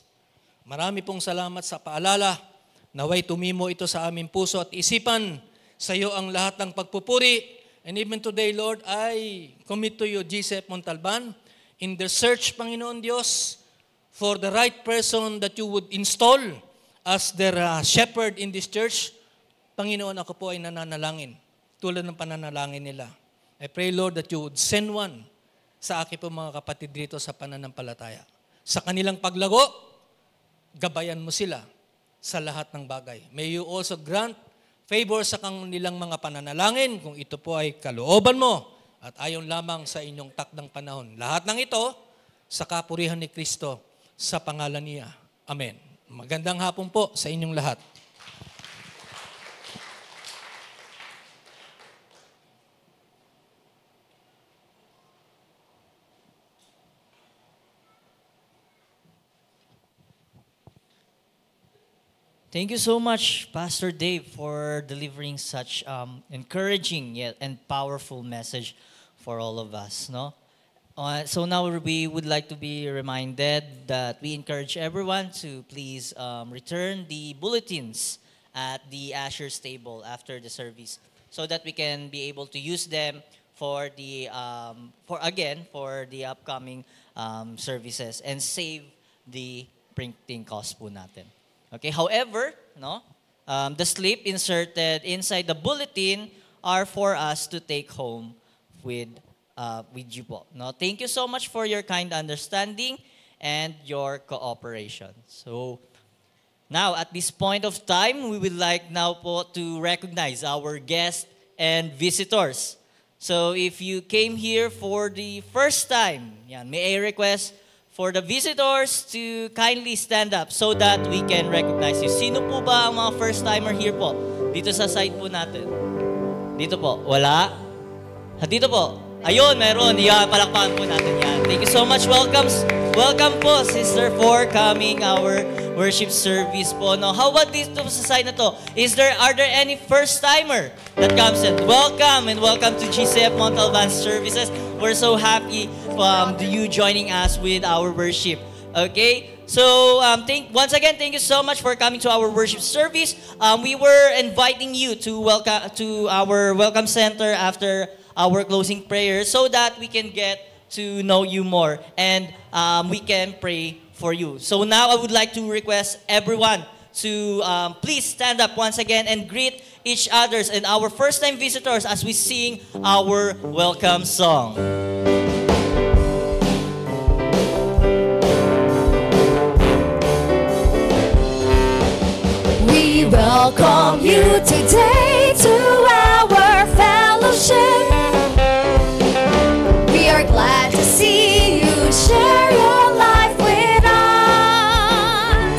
marami pong salamat sa paalala. Naway tumimo ito sa aming puso at isipan. Sa iyo ang lahat ng pagpupuri. And even today, Lord, I commit to you, GCF Montalban, in the search, Panginoon Diyos, for the right person that you would install as their shepherd in this church. Panginoon, ako po ay nananalangin, tulad ng pananalangin nila. I pray, Lord, that you would send one sa akin po mga kapatid dito sa pananampalataya. Sa kanilang paglago, gabayan mo sila sa lahat ng bagay. May you also grant favor sa kanilang mga pananalangin, kung ito po ay kalooban mo at ayon lamang sa inyong takdang panahon. Lahat ng ito sa kapurihan ni Kristo sa pangalan niya. Amen. Magandang hapon po sa inyong lahat. Thank you so much, Pastor Dave, for delivering such encouraging yet and powerful message for all of us. No, so now we would like to be reminded that we encourage everyone to please return the bulletins at the Asher's table after the service, so that we can be able to use them for the for the upcoming services and save the printing cost po natin. Okay. However, no, the slip inserted inside the bulletin are for us to take home with you po. No, thank you so much for your kind understanding and your cooperation. So, now at this point of time, we would like now po to recognize our guests and visitors. So, if you came here for the first time, yan, may I request for the visitors to kindly stand up so that we can recognize you. Sino po ba ang mga first-timer here po? Dito sa side po natin. Dito po. Wala? Dito po. Ayun, meron. Yan, palakpakan po natin yan. Thank you so much. Welcome po, sister, for coming our worship service po. No, how about dito sa side na to? Are there any first-timer that comes in? Welcome and welcome to GCF Montalban services. We're so happy you joining us with our worship. Okay? So, once again, thank you so much for coming to our worship service. We were inviting you to our welcome center after our closing prayer so that we can get to know you more and we can pray for you. So now I would like to request everyone to please stand up once again and greet each others and our first-time visitors as we sing our welcome song. We welcome you today to our fellowship. We are glad to see you share your life with us.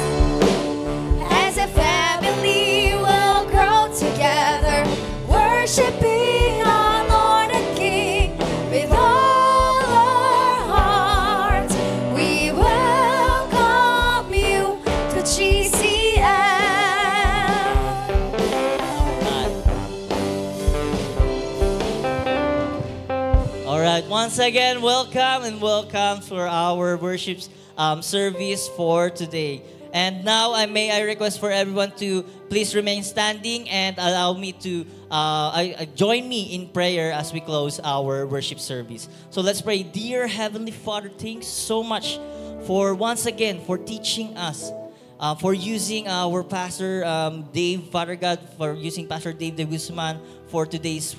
As a family, we'll grow together, worshiping our Lord and King with all our hearts. We welcome you to GCF. Alright, once again, welcome for our worship service for today. And now, may I request for everyone to please remain standing and allow me to join me in prayer as we close our worship service. So let's pray. Dear Heavenly Father, thanks so much for once again for teaching us, for using our Pastor Dave, Father God, for using Pastor Dave de Guzman for today's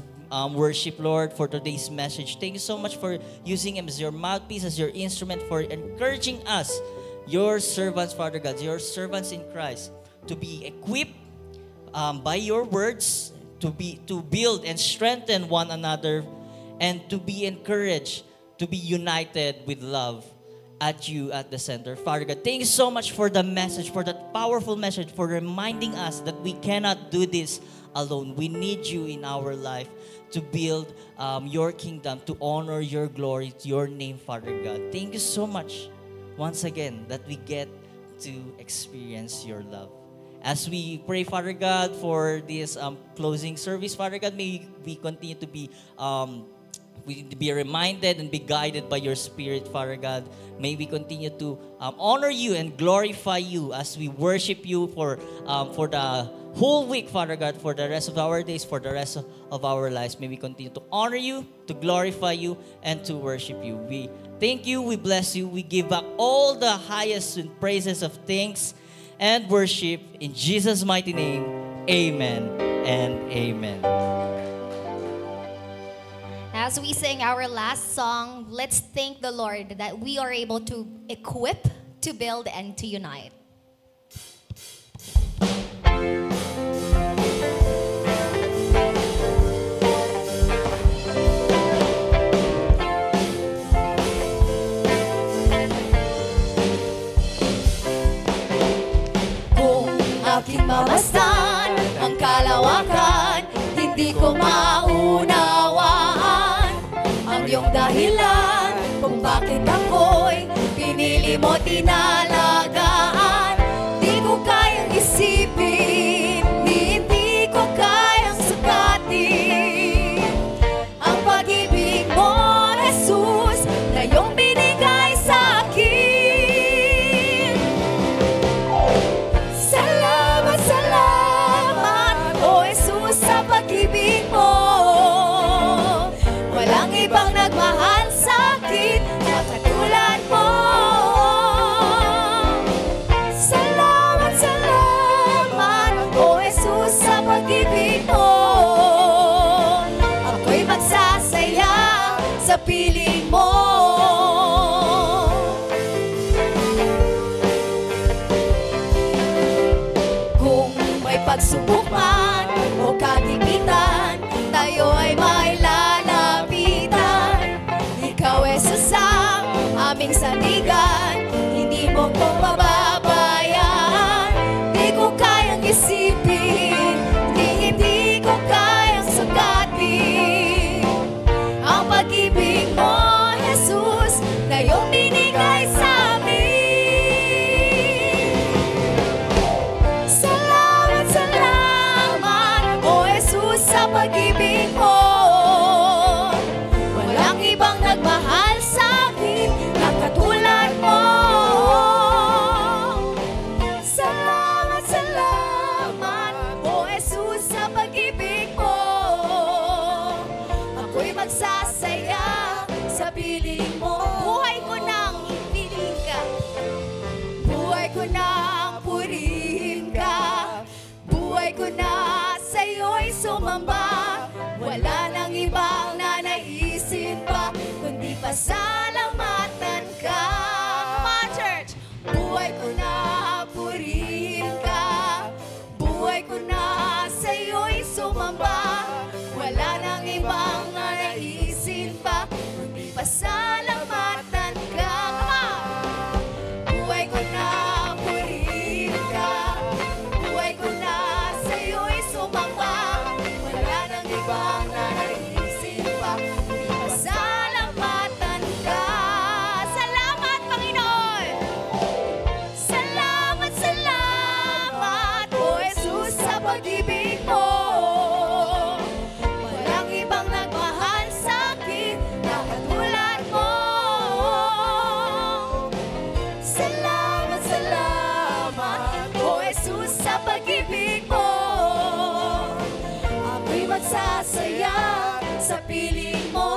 worship, Lord, for today's message. Thank you so much for using him as your mouthpiece, as your instrument, for encouraging us, your servants, Father God, your servants in Christ, to be equipped by your words, to build and strengthen one another, and to be encouraged, to be united with love at you at the center. Father God, thank you so much for the message, for that powerful message, for reminding us that we cannot do this alone. We need you in our life to build your kingdom, to honor your glory, to your name, Father God. Thank you so much once again that we get to experience your love. As we pray, Father God, for this closing service, Father God, may we continue to be reminded and be guided by your Spirit, Father God. May we continue to honor you and glorify you as we worship you for the whole week, Father God, for the rest of our days, for the rest of our lives. May we continue to honor you, to glorify you, and to worship you. We thank you, we bless you, we give back all the highest and praises of thanks and worship in Jesus' mighty name. Amen and amen. As we sing our last song, let's thank the Lord that we are able to equip, to build, and to unite. ko maunawaan ang iyong dahilan kung bakit ako'y pinili mo tinalagaan. Di ko kayang isipin, hindi ko kayang sukatin ang pag-ibig mo, Jesus, na iyong binigay sa akin. Salamat, salamat, O Jesus, sa pag-ibig mo. Walang ibang nagmahal sa akin na katulad mo. Salamat, salamat, O Jesus, sa pag-ibig mo. Ako'y magsasaya sa piling mo. Kung may pagsubok man o kagipitan, tayo ay may lalapitan. Ikaw, Jesus, ang aming sandigan, hindi mo ko pababayaan. Di ko kayang isipin, hindi ko kayang sukatin ang pag-ibig mo, Jesus, na iyong binigay sa amin. Salamat, salamat, O Jesus, sa pag-ibig mo. Walang ibang nagmahal sa akin na katulad mo. Salamat, salamat, O Jesus, sa pag-ibig mo. Ako'y magsasaya sa piling mo. Buhay ko nang ipiling ka, buhay ko nang purihin ka, buhay ko na sa'yo'y sumamba. Wala nang ibang nanaisin pa, kundi pasalamatan ka. Come on, church! Buhay ko na purihin ka, buhay ko na sa'yo'y sumamba. Wala nang ibang nanaisin pa, kundi pasalamatan ka. Come on! Buhay ko na purihin ka, buhay ko na sa'yo'y sumamba. Wala nang ibang nanaisin pa, kundi pasalamatan ka. Salamat, Panginoon! Salamat, salamat, O Jesus, sa pag-ibig mo. Walang ibang nagmahal sa akin na katulad mo. Salamat, salamat, O Jesus, sa pag-ibig mo. Ako'y magsasaya sa piling mo.